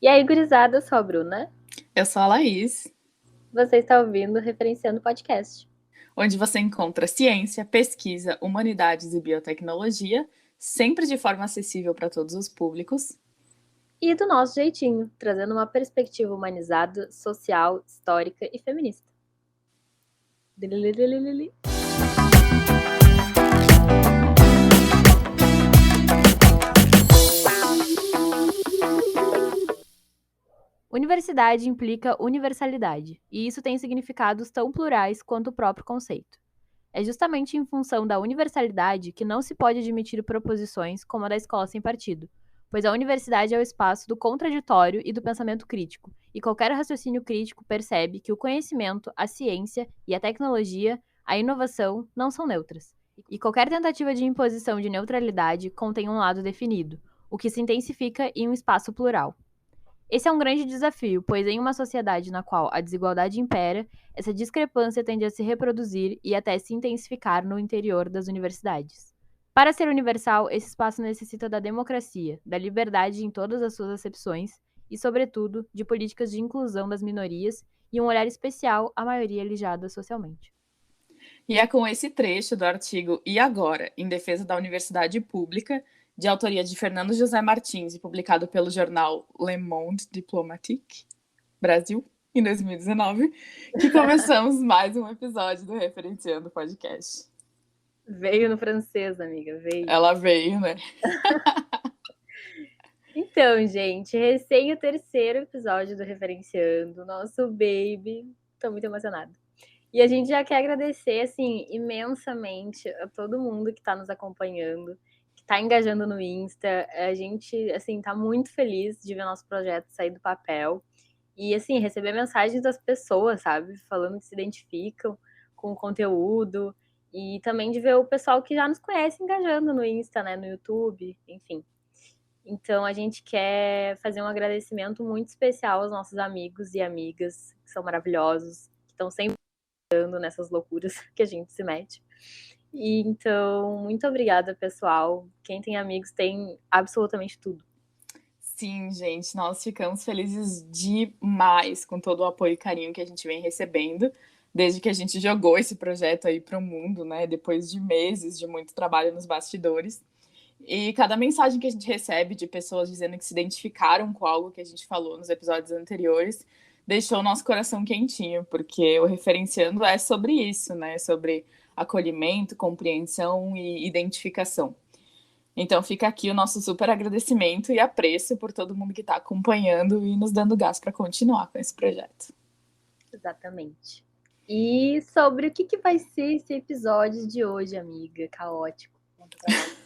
E aí, gurizada, eu sou a Bruna. Eu sou a Laís, Você está ouvindo o Referenciando Podcast. onde você encontra ciência, pesquisa, humanidades e biotecnologia, sempre de forma acessível para todos os públicos. E do nosso jeitinho, trazendo uma perspectiva humanizada, social, histórica e feminista. Dililililili. Universidade implica universalidade, e isso tem significados tão plurais quanto o próprio conceito. É justamente em função da universalidade que não se pode admitir proposições como a da escola sem partido, pois a universidade é o espaço do contraditório e do pensamento crítico, e qualquer raciocínio crítico percebe que o conhecimento, a ciência e a tecnologia, a inovação, não são neutras. E qualquer tentativa de imposição de neutralidade contém um lado definido, o que se intensifica em um espaço plural. Esse é um grande desafio, pois em uma sociedade na qual a desigualdade impera, essa discrepância tende a se reproduzir e até se intensificar no interior das universidades. Para ser universal, esse espaço necessita da democracia, da liberdade em todas as suas acepções e, sobretudo, de políticas de inclusão das minorias e um olhar especial à maioria alijada socialmente. E é com esse trecho do artigo E Agora, em defesa da universidade pública, de autoria de Fernando José Martins e publicado pelo jornal Le Monde Diplomatique, Brasil, em 2019, que começamos mais um episódio do Referenciando Podcast. Veio no francês, amiga, veio. Ela veio, né? Então, gente, recém o terceiro episódio do Referenciando, nosso baby. Tô muito emocionada. E a gente já quer agradecer, assim, imensamente a todo mundo que está nos acompanhando, que está engajando no Insta. A gente, assim, tá muito feliz de ver nosso projeto sair do papel. E, assim, receber mensagens das pessoas, sabe? Falando que se identificam com o conteúdo. E também de ver o pessoal que já nos conhece engajando no Insta, né? No YouTube, enfim. Então, a gente quer fazer um agradecimento muito especial aos nossos amigos e amigas, que são maravilhosos, que estão sempre nessas loucuras que a gente se mete. E então, muito obrigada, pessoal. Quem tem amigos tem absolutamente tudo. Sim, gente, nós ficamos felizes demais com todo o apoio e carinho que a gente vem recebendo desde que a gente jogou esse projeto aí para o mundo, né? Depois de meses de muito trabalho nos bastidores. E cada mensagem que a gente recebe de pessoas dizendo que se identificaram com algo que a gente falou nos episódios anteriores deixou o nosso coração quentinho, porque o Referenciando é sobre isso, né? Sobre acolhimento, compreensão e identificação. Então fica aqui o nosso super agradecimento e apreço por todo mundo que está acompanhando e nos dando gás para continuar com esse projeto. Exatamente. E sobre o que vai ser esse episódio de hoje, amiga? Caótico. Conta pra nós.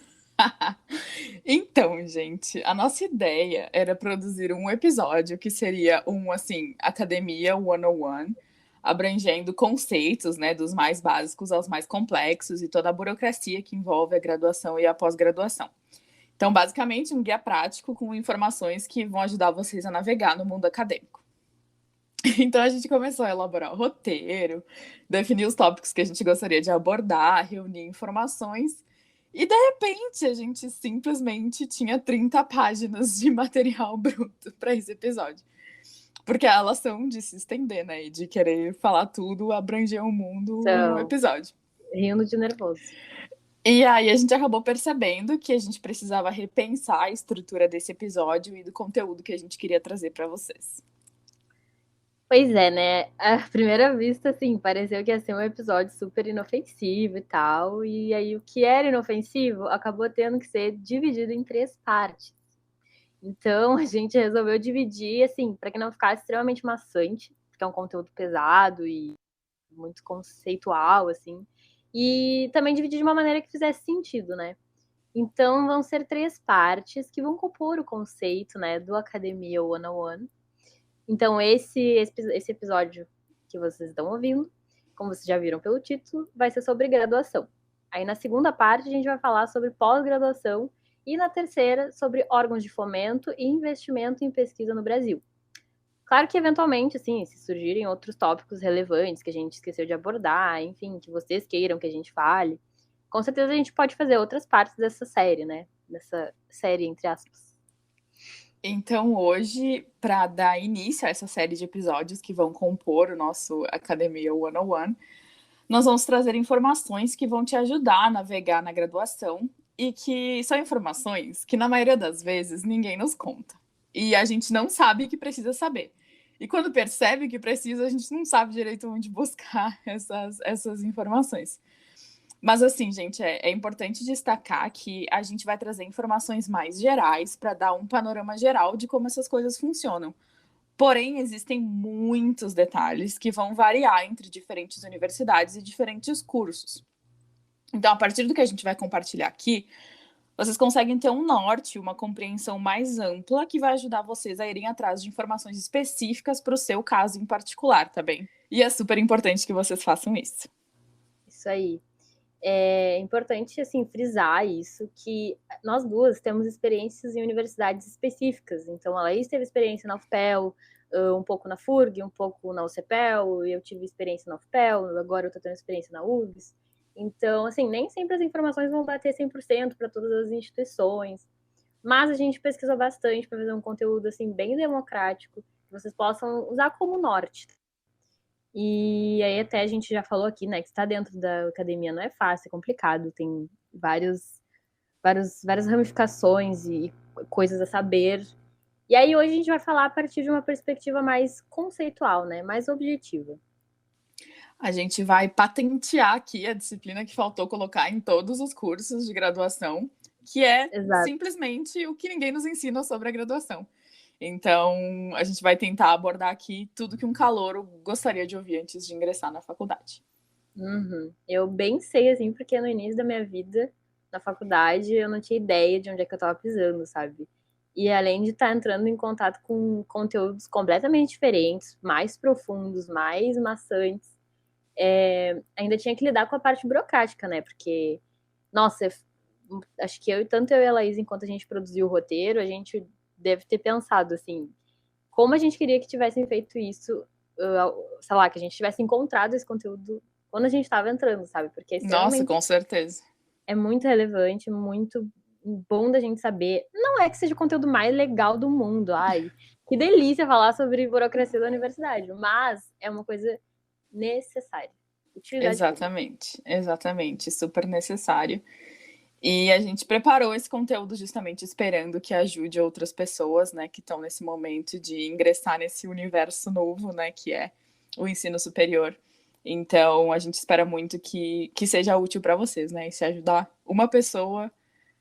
Então, gente, a nossa ideia era produzir um episódio que seria um, assim, Academia 101, abrangendo conceitos, né, dos mais básicos aos mais complexos e toda a burocracia que envolve a graduação e a pós-graduação. Então, basicamente, um guia prático com informações que vão ajudar vocês a navegar no mundo acadêmico. Então, a gente começou a elaborar o roteiro, definir os tópicos que a gente gostaria de abordar, reunir informações. E, de repente, a gente simplesmente tinha 30 páginas de material bruto para esse episódio. Porque a relação de se estender, né? E de querer falar tudo, abranger o mundo em um Então, episódio. rindo de nervoso. E aí a gente acabou percebendo que a gente precisava repensar a estrutura desse episódio e do conteúdo que a gente queria trazer para vocês. Pois é, né? À primeira vista, assim, pareceu que ia ser um episódio super inofensivo e tal. E aí, o que era inofensivo acabou tendo que ser dividido em três partes. Então, a gente resolveu dividir, assim, para que não ficasse extremamente maçante, porque é um conteúdo pesado e muito conceitual, assim. E também dividir de uma maneira que fizesse sentido, né? Então, vão ser três partes que vão compor o conceito, né, do Academia 101. Então, esse episódio que vocês estão ouvindo, como vocês já viram pelo título, vai ser sobre graduação. Aí, na segunda parte, a gente vai falar sobre pós-graduação e na terceira, sobre órgãos de fomento e investimento em pesquisa no Brasil. Claro que, eventualmente, assim, se surgirem outros tópicos relevantes que a gente esqueceu de abordar, enfim, que vocês queiram que a gente fale, com certeza a gente pode fazer outras partes dessa série, né? Dessa série, entre aspas. Então, hoje, para dar início a essa série de episódios que vão compor o nosso Academia 101, nós vamos trazer informações que vão te ajudar a navegar na graduação e que são informações que, na maioria das vezes, ninguém nos conta. E a gente não sabe que precisa saber. E quando percebe que precisa, a gente não sabe direito onde buscar essas informações. Mas assim, gente, é importante destacar que a gente vai trazer informações mais gerais para dar um panorama geral de como essas coisas funcionam. Porém, existem muitos detalhes que vão variar entre diferentes universidades e diferentes cursos. Então, a partir do que a gente vai compartilhar aqui, vocês conseguem ter um norte, uma compreensão mais ampla que vai ajudar vocês a irem atrás de informações específicas para o seu caso em particular, tá bem? E é super importante que vocês façam isso. Isso aí. É importante, assim, frisar isso, que nós duas temos experiências em universidades específicas. Então, a Laís teve experiência na UFPEL, um pouco na FURG, um pouco na UCPEL, eu tive experiência na UFPEL, agora eu estou tendo experiência na URGS. Então, assim, nem sempre as informações vão bater 100% para todas as instituições, mas a gente pesquisou bastante para fazer um conteúdo, assim, bem democrático, que vocês possam usar como norte. E aí até a gente já falou aqui, né, que estar dentro da academia não é fácil, é complicado, tem várias ramificações e coisas a saber. E aí hoje a gente vai falar a partir de uma perspectiva mais conceitual, né, mais objetiva. A gente vai patentear aqui a disciplina que faltou colocar em todos os cursos de graduação, que é Exato. simplesmente o que ninguém nos ensina sobre a graduação. Então, a gente vai tentar abordar aqui tudo que um calouro gostaria de ouvir antes de ingressar na faculdade. Uhum. Eu bem sei, assim, porque no início da minha vida, na faculdade, eu não tinha ideia de onde é que eu tava pisando, sabe? E além de estar entrando em contato com conteúdos completamente diferentes, mais profundos, mais maçantes, ainda tinha que lidar com a parte burocrática, né? Porque, nossa, acho que tanto eu e a Laís, enquanto a gente produziu o roteiro, a gente deve ter pensado, assim, como a gente queria que tivessem feito isso, sei lá, que a gente tivesse encontrado esse conteúdo quando a gente estava entrando, sabe? Porque é Nossa, extremamente, com certeza. é muito relevante, muito bom da gente saber. Não é que seja o conteúdo mais legal do mundo, ai, que delícia falar sobre burocracia da universidade, mas é uma coisa necessária. Utilidade pública. Exatamente, super necessário. E a gente preparou esse conteúdo justamente esperando que ajude outras pessoas, né, que estão nesse momento de ingressar nesse universo novo, né, que é o ensino superior. Então, a gente espera muito que seja útil para vocês, né? E se ajudar uma pessoa,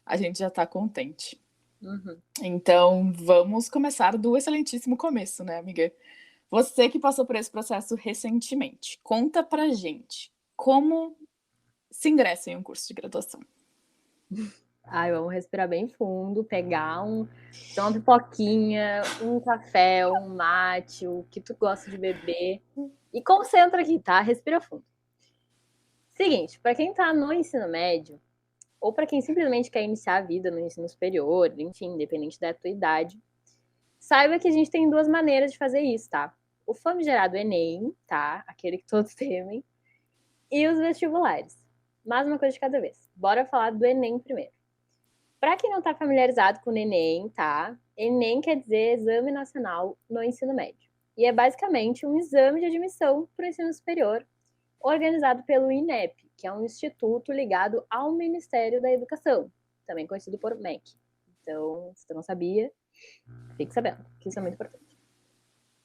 a gente já está contente. Uhum. Então, vamos começar do excelentíssimo começo, né, amiga? Você que passou por esse processo recentemente, conta pra gente como se ingressa em um curso de graduação. Ai, vamos respirar bem fundo, pegar uma pipoquinha, um café, um mate, o que tu gosta de beber. E concentra aqui, tá? Respira fundo. Seguinte, para quem tá no ensino médio, ou para quem simplesmente quer iniciar a vida no ensino superior, enfim, independente da tua idade, saiba que a gente tem duas maneiras de fazer isso, tá? O famigerado Enem, tá? Aquele que todos temem, e os vestibulares. Mais uma coisa de cada vez. Bora falar do Enem primeiro. Para quem não está familiarizado com o Enem, tá? Enem quer dizer Exame Nacional no Ensino Médio. E é basicamente um exame de admissão para o ensino superior, organizado pelo INEP, que é um instituto ligado ao Ministério da Educação, também conhecido por MEC. Então, se você não sabia, fique sabendo, que isso é muito importante.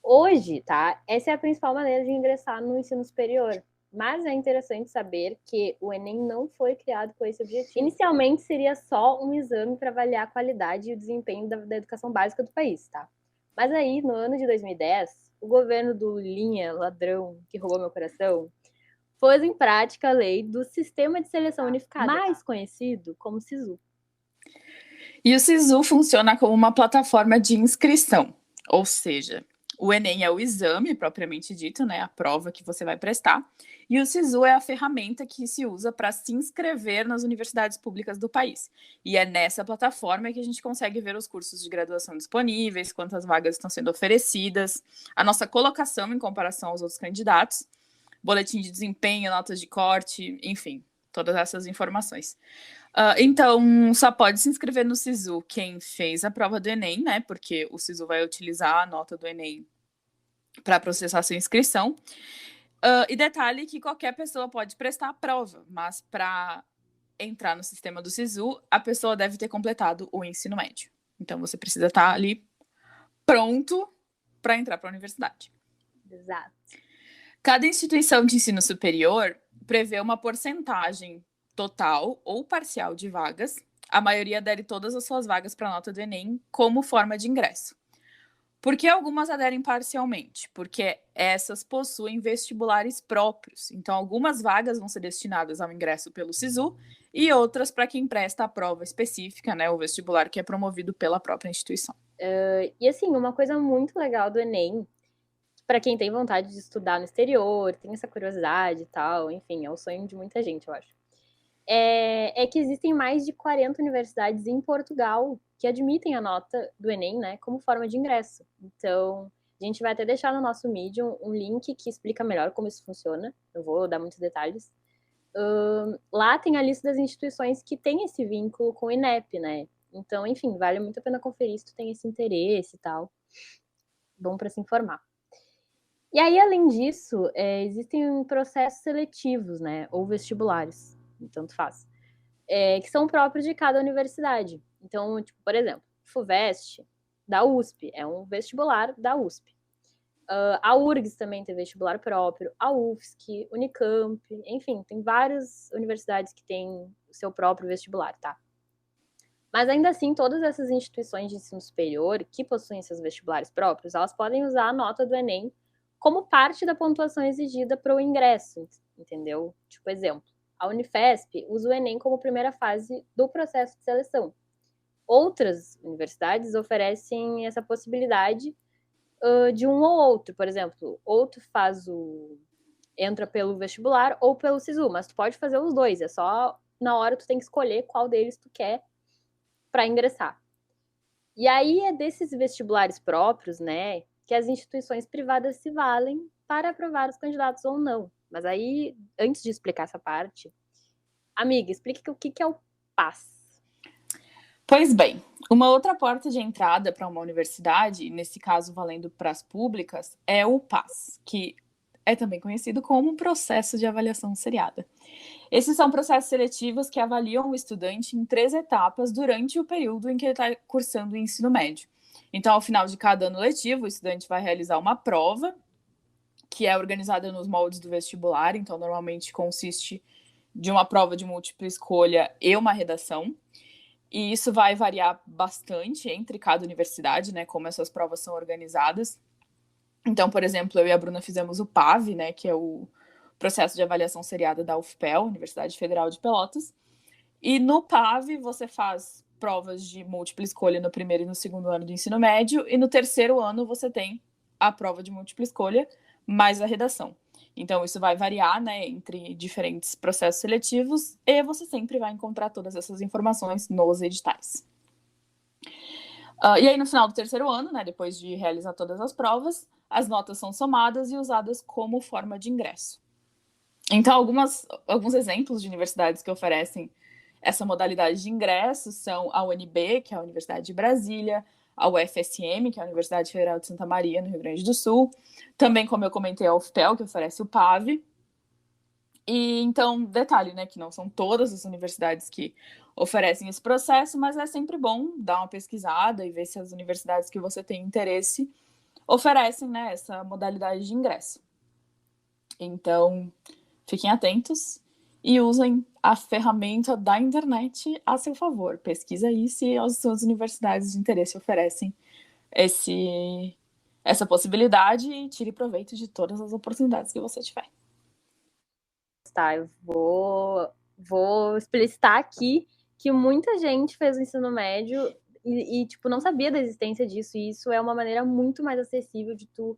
Hoje, tá? Essa é a principal maneira de ingressar no ensino superior. Mas é interessante saber que o Enem não foi criado com esse objetivo. Inicialmente seria só um exame para avaliar a qualidade e o desempenho da educação básica do país, tá? Mas aí, no ano de 2010, o governo do Linha, ladrão, que roubou meu coração, pôs em prática a lei do Sistema de Seleção Unificada, mais conhecido como SISU. E o SISU funciona como uma plataforma de inscrição, ou seja, o Enem é o exame propriamente dito, né, a prova que você vai prestar, e o SISU é a ferramenta que se usa para se inscrever nas universidades públicas do país. E é nessa plataforma que a gente consegue ver os cursos de graduação disponíveis, quantas vagas estão sendo oferecidas, a nossa colocação em comparação aos outros candidatos, boletim de desempenho, notas de corte, enfim, todas essas informações. Então, só pode se inscrever no SISU quem fez a prova do Enem, né? Porque o SISU vai utilizar a nota do Enem para processar sua inscrição. E detalhe que qualquer pessoa pode prestar a prova, mas para entrar no sistema do SISU, a pessoa deve ter completado o ensino médio. Então, você precisa estar ali pronto para entrar para a universidade. Exato. Cada instituição de ensino superior prevê uma porcentagem total ou parcial de vagas. A maioria adere todas as suas vagas para a nota do Enem como forma de ingresso. Por que algumas aderem parcialmente? Porque essas possuem vestibulares próprios. Então, algumas vagas vão ser destinadas ao ingresso pelo SISU e outras para quem presta a prova específica, né, o vestibular que é promovido pela própria instituição. E assim, uma coisa muito legal do Enem, para quem tem vontade de estudar no exterior, tem essa curiosidade e tal, enfim, é o sonho de muita gente, eu acho. É que existem mais de 40 universidades em Portugal que admitem a nota do Enem, né, como forma de ingresso. Então, a gente vai até deixar no nosso Medium um link que explica melhor como isso funciona. Eu vou dar muitos detalhes. Lá tem a lista das instituições que tem esse vínculo com o INEP, né? Então, enfim, vale muito a pena conferir se tu tem esse interesse e tal. Bom para se informar. E aí, além disso, existem processos seletivos, né? Ou vestibulares, tanto faz, que são próprios de cada universidade. Então, tipo, por exemplo, FUVEST, da USP, é um vestibular da USP. A URGS também tem vestibular próprio, a UFSC, Unicamp, enfim, tem várias universidades que têm o seu próprio vestibular, tá? Mas ainda assim, todas essas instituições de ensino superior que possuem seus vestibulares próprios, elas podem usar a nota do Enem como parte da pontuação exigida para o ingresso, entendeu? Tipo, exemplo, a Unifesp usa o Enem como primeira fase do processo de seleção. Outras universidades oferecem essa possibilidade de um ou outro, por exemplo, ou tu entra pelo vestibular ou pelo SISU, mas tu pode fazer os dois, é só na hora tu tem que escolher qual deles tu quer para ingressar. E aí é desses vestibulares próprios, né, que as instituições privadas se valem para aprovar os candidatos ou não. Mas aí, antes de explicar essa parte, amiga, explique o que é o PAS. Pois bem, uma outra porta de entrada para uma universidade, nesse caso valendo para as públicas, é o PAS, que é também conhecido como processo de avaliação seriada. Esses são processos seletivos que avaliam o estudante em 3 etapas durante o período em que ele está cursando o ensino médio. Então, ao final de cada ano letivo, o estudante vai realizar uma prova, que é organizada nos moldes do vestibular, então normalmente consiste de uma prova de múltipla escolha e uma redação. E isso vai variar bastante entre cada universidade, né, como essas provas são organizadas. Então, por exemplo, eu e a Bruna fizemos o PAV, né, que é o processo de avaliação seriada da UFPEL, Universidade Federal de Pelotas. E no PAV você faz provas de múltipla escolha no primeiro e no segundo ano do ensino médio, e no terceiro ano você tem a prova de múltipla escolha mais a redação. Então, isso vai variar, né, entre diferentes processos seletivos, e você sempre vai encontrar todas essas informações nos editais. E aí, no final do terceiro ano, né, depois de realizar todas as provas, as notas são somadas e usadas como forma de ingresso. Então, alguns exemplos de universidades que oferecem essa modalidade de ingresso são a UNB, que é a Universidade de Brasília, a UFSM, que é a Universidade Federal de Santa Maria, no Rio Grande do Sul. Também, como eu comentei, a UFPEL, que oferece o PAV. E então, detalhe, né, que não são todas as universidades que oferecem esse processo, mas é sempre bom dar uma pesquisada e ver se as universidades que você tem interesse oferecem, né, essa modalidade de ingresso. Então, fiquem atentos e usem a ferramenta da internet a seu favor. Pesquisa aí se as suas universidades de interesse oferecem essa possibilidade e tire proveito de todas as oportunidades que você tiver. Tá, eu vou explicitar aqui que muita gente fez o ensino médio tipo, não sabia da existência disso, e isso é uma maneira muito mais acessível de tu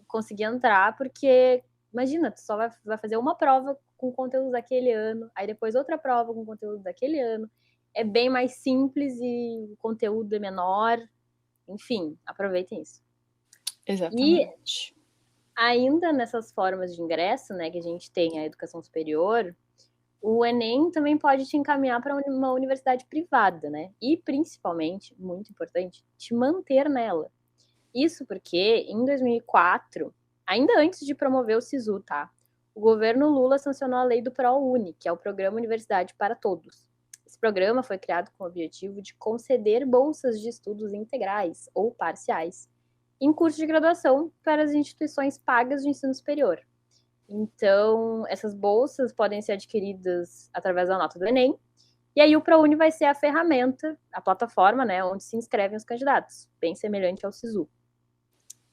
conseguir entrar, porque, imagina, tu só vai fazer uma prova com conteúdo daquele ano, aí depois outra prova com conteúdo daquele ano, é bem mais simples e o conteúdo é menor, enfim, aproveitem isso. Exatamente. E ainda nessas formas de ingresso, né, que a gente tem a educação superior, o Enem também pode te encaminhar para uma universidade privada, né? E principalmente, muito importante, te manter nela. Isso porque em 2004, ainda antes de promover o SISU, tá? O governo Lula sancionou a lei do ProUni, que é o Programa Universidade para Todos. Esse programa foi criado com o objetivo de conceder bolsas de estudos integrais ou parciais em curso de graduação para as instituições pagas de ensino superior. Então, essas bolsas podem ser adquiridas através da nota do Enem, e aí o ProUni vai ser a ferramenta, a plataforma, né, onde se inscrevem os candidatos, bem semelhante ao SISU.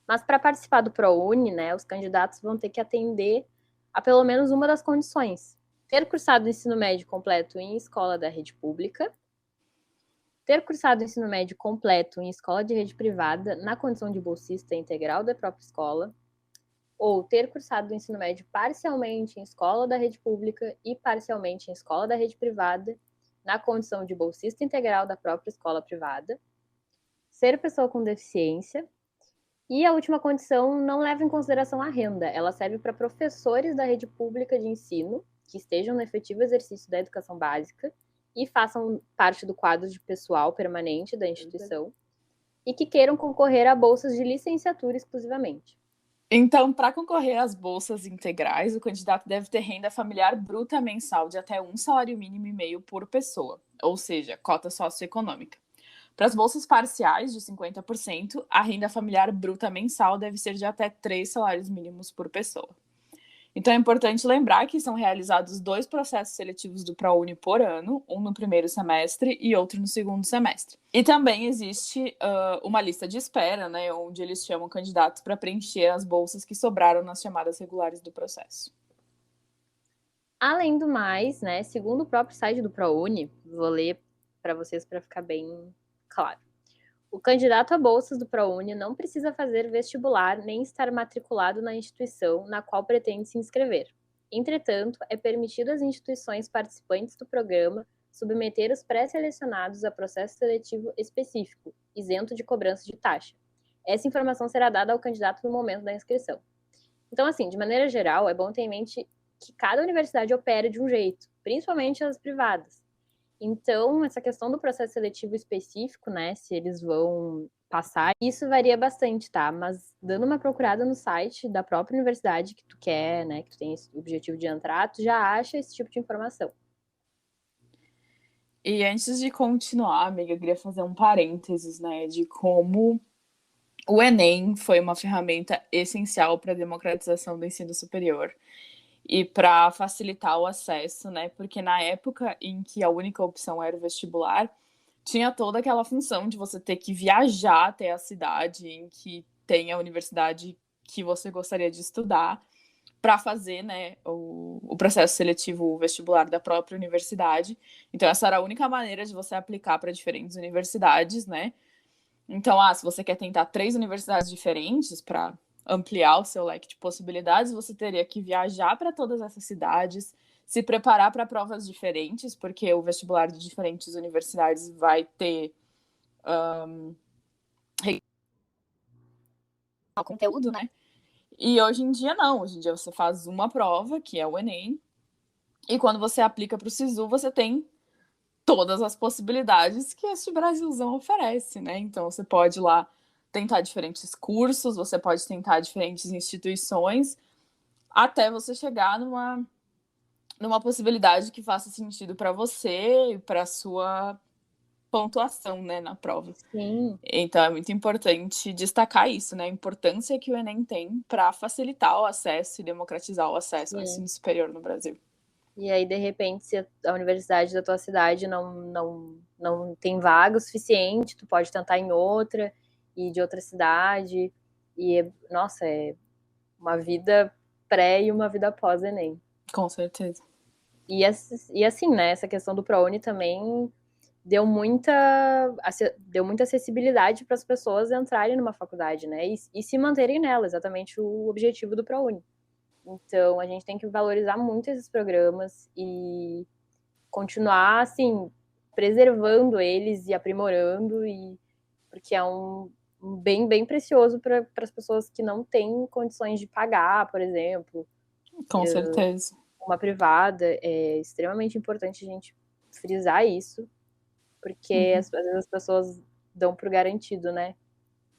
Mas para participar do ProUni, né, os candidatos vão ter que atender a pelo menos uma das condições: ter cursado o ensino médio completo em escola da rede pública, ter cursado o ensino médio completo em escola de rede privada na condição de bolsista integral da própria escola, ou ter cursado o ensino médio parcialmente em escola da rede pública e parcialmente em escola da rede privada, na condição de bolsista integral da própria escola privada, ser pessoa com deficiência, e a última condição não leva em consideração a renda, ela serve para professores da rede pública de ensino que estejam no efetivo exercício da educação básica e façam parte do quadro de pessoal permanente da instituição e que queiram concorrer a bolsas de licenciatura exclusivamente. Então, para concorrer às bolsas integrais, o candidato deve ter renda familiar bruta mensal de até 1,5 salário por pessoa, ou seja, cota socioeconômica. Para as bolsas parciais de 50%, a renda familiar bruta mensal deve ser de até 3 salários mínimos por pessoa. Então é importante lembrar que são realizados 2 processos seletivos do ProUni por ano, um no primeiro semestre e outro no segundo semestre. E também existe uma lista de espera, né, onde eles chamam candidatos para preencher as bolsas que sobraram nas chamadas regulares do processo. Além do mais, né, segundo o próprio site do ProUni, vou ler para vocês para ficar bem claro. O candidato a bolsas do ProUni não precisa fazer vestibular nem estar matriculado na instituição na qual pretende se inscrever. Entretanto, é permitido às instituições participantes do programa submeter os pré-selecionados a processo seletivo específico, isento de cobrança de taxa. Essa informação será dada ao candidato no momento da inscrição. Então, assim, de maneira geral, é bom ter em mente que cada universidade opera de um jeito, principalmente as privadas. Então, essa questão do processo seletivo específico, né, se eles vão passar, isso varia bastante, tá? Mas dando uma procurada no site da própria universidade que tu quer, né, que tu tem esse objetivo de entrar, tu já acha esse tipo de informação. E antes de continuar, amiga, eu queria fazer um parênteses, né, de como o Enem foi uma ferramenta essencial para a democratização do ensino superior e para facilitar o acesso, né? Porque na época em que a única opção era o vestibular, tinha toda aquela função de você ter que viajar até a cidade em que tem a universidade que você gostaria de estudar para fazer, né, o processo seletivo vestibular da própria universidade. Então essa era a única maneira de você aplicar para diferentes universidades, né? Então, se você quer tentar 3 universidades diferentes para ampliar o seu leque de possibilidades, você teria que viajar para todas essas cidades, se preparar para provas diferentes, porque o vestibular de diferentes universidades vai ter conteúdo, né? E hoje em dia não, hoje em dia você faz uma prova, que é o Enem, e quando você aplica para o SISU, você tem todas as possibilidades que este Brasilzão oferece, né? Então você pode ir lá tentar diferentes cursos, você pode tentar diferentes instituições, até você chegar numa possibilidade que faça sentido para você e para sua pontuação, né, na prova. Sim. Então é muito importante destacar isso, né? A importância que o Enem tem para facilitar o acesso e democratizar o acesso ao ensino superior no Brasil. E aí, de repente, se a universidade da tua cidade não tem vaga o suficiente, tu pode tentar em outra e de outra cidade. E, nossa, é uma vida pré e uma vida pós Enem. Com certeza. E assim, né, essa questão do ProUni também deu muita acessibilidade para as pessoas entrarem numa faculdade, né, e se manterem nela, exatamente o objetivo do ProUni. Então, a gente tem que valorizar muito esses programas e continuar, assim, preservando eles e aprimorando, porque é um bem, bem precioso para as pessoas que não têm condições de pagar, por exemplo. Com certeza. uma privada, é extremamente importante a gente frisar isso, porque às vezes as pessoas dão por garantido, né,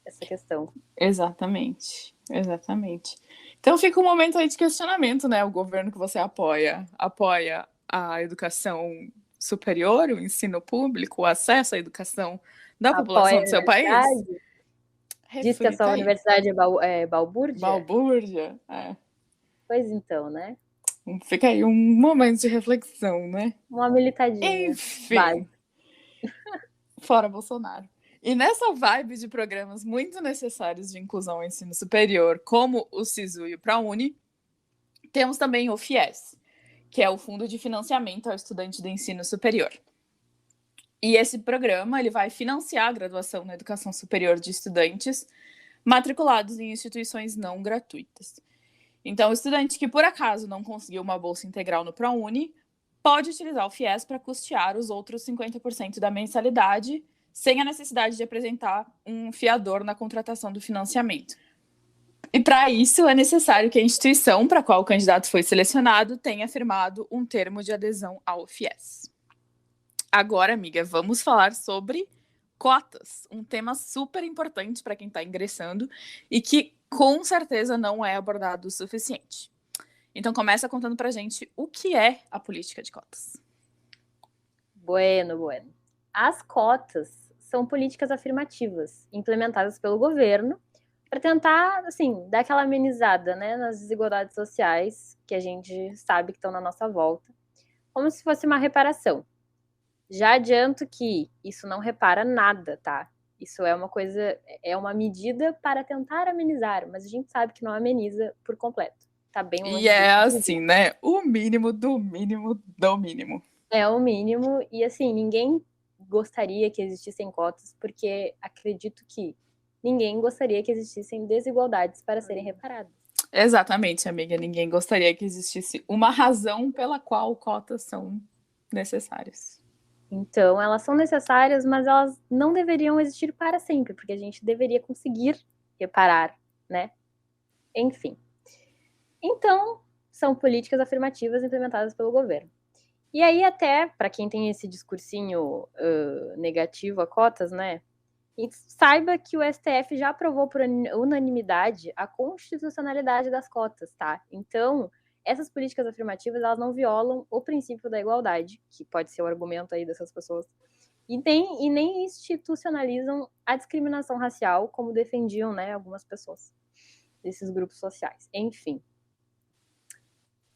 essa questão. Exatamente, exatamente. Então fica um momento aí de questionamento, né? O governo que você apoia a educação superior, o ensino público, o acesso à educação da Apoia população a do seu país? universidade, diz que essa Reflita aí. universidade é balbúrdia? Balbúrdia? É. Pois então, né? Fica aí um momento de reflexão, né? Uma militadinha Enfim, básica. fora Bolsonaro. E nessa vibe de programas muito necessários de inclusão ao ensino superior, como o SISU e o ProUni, temos também o FIES, que é o Fundo de Financiamento ao Estudante do Ensino Superior. E esse programa ele vai financiar a graduação na educação superior de estudantes matriculados em instituições não gratuitas. Então, o estudante que por acaso não conseguiu uma bolsa integral no ProUni pode utilizar o FIES para custear os outros 50% da mensalidade, sem a necessidade de apresentar um fiador na contratação do financiamento. E para isso é necessário que a instituição para a qual o candidato foi selecionado tenha firmado um termo de adesão ao FIES. Agora, amiga, vamos falar sobre cotas, um tema super importante para quem está ingressando e que com certeza não é abordado o suficiente. Então começa contando pra gente o que é a política de cotas. Bueno. As cotas são políticas afirmativas implementadas pelo governo para tentar, assim, dar aquela amenizada, né, nas desigualdades sociais que a gente sabe que estão na nossa volta, como se fosse uma reparação. Já adianto que isso não repara nada, tá? Isso é uma coisa, é uma medida para tentar amenizar, mas a gente sabe que não ameniza por completo. Tá bem longe E é disso. assim, né? O mínimo do mínimo do mínimo. É o mínimo, e assim, ninguém gostaria que existissem cotas, porque acredito que ninguém gostaria que existissem desigualdades para serem reparadas. Exatamente, amiga. Ninguém gostaria que existisse uma razão pela qual cotas são necessárias. Então, elas são necessárias, mas elas não deveriam existir para sempre, porque a gente deveria conseguir reparar, né? Enfim. Então, são políticas afirmativas implementadas pelo governo. E aí, até, para quem tem esse discursinho negativo a cotas, né? Saiba que o STF já aprovou por unanimidade a constitucionalidade das cotas, tá? Então, essas políticas afirmativas, elas não violam o princípio da igualdade, que pode ser o argumento aí dessas pessoas, e nem institucionalizam a discriminação racial, como defendiam, né, algumas pessoas desses grupos sociais. Enfim.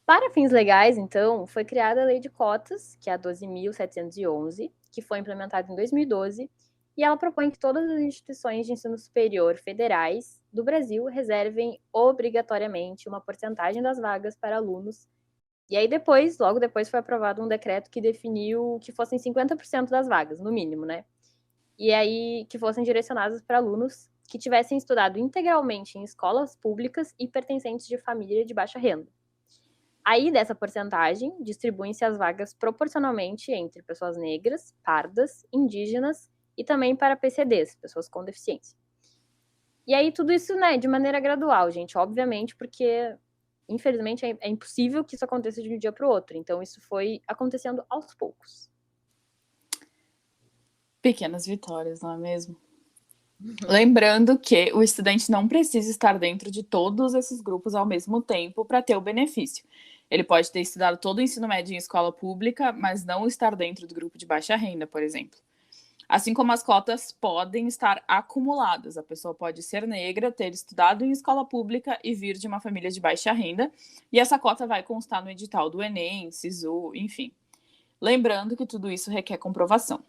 Para fins legais, então, foi criada a Lei de Cotas, que é a 12.711, que foi implementada em 2012, e ela propõe que todas as instituições de ensino superior federais do Brasil reservem obrigatoriamente uma porcentagem das vagas para alunos. E aí depois, logo depois, foi aprovado um decreto que definiu que fossem 50% das vagas, no mínimo, né? E aí que fossem direcionadas para alunos que tivessem estudado integralmente em escolas públicas e pertencentes de família de baixa renda. Aí, dessa porcentagem, distribuem-se as vagas proporcionalmente entre pessoas negras, pardas, indígenas e também para PCDs, pessoas com deficiência. E aí, tudo isso, né, de maneira gradual, gente, obviamente, porque, infelizmente, é impossível que isso aconteça de um dia para o outro. Então, isso foi acontecendo aos poucos. Pequenas vitórias, não é mesmo? Lembrando que o estudante não precisa estar dentro de todos esses grupos ao mesmo tempo para ter o benefício. Ele pode ter estudado todo o ensino médio em escola pública, mas não estar dentro do grupo de baixa renda, por exemplo. Assim como as cotas podem estar acumuladas. A pessoa pode ser negra, ter estudado em escola pública e vir de uma família de baixa renda, e essa cota vai constar no edital do Enem, SISU, enfim. Lembrando que tudo isso requer comprovação.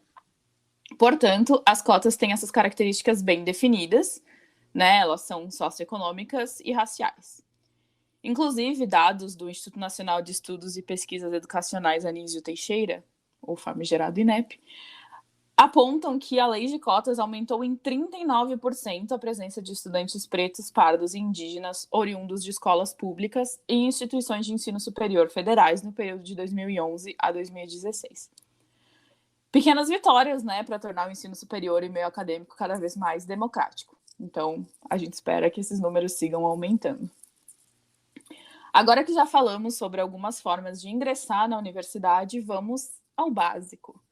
Portanto, as cotas têm essas características bem definidas, né? Elas são socioeconômicas e raciais. Inclusive, dados do Instituto Nacional de Estudos e Pesquisas Educacionais Anísio Teixeira, ou famigerado INEP, apontam que a lei de cotas aumentou em 39% a presença de estudantes pretos, pardos e indígenas oriundos de escolas públicas e instituições de ensino superior federais no período de 2011 a 2016. Pequenas vitórias, né, para tornar o ensino superior e meio acadêmico cada vez mais democrático. Então, a gente espera que esses números sigam aumentando. Agora que já falamos sobre algumas formas de ingressar na universidade, vamos ao básico.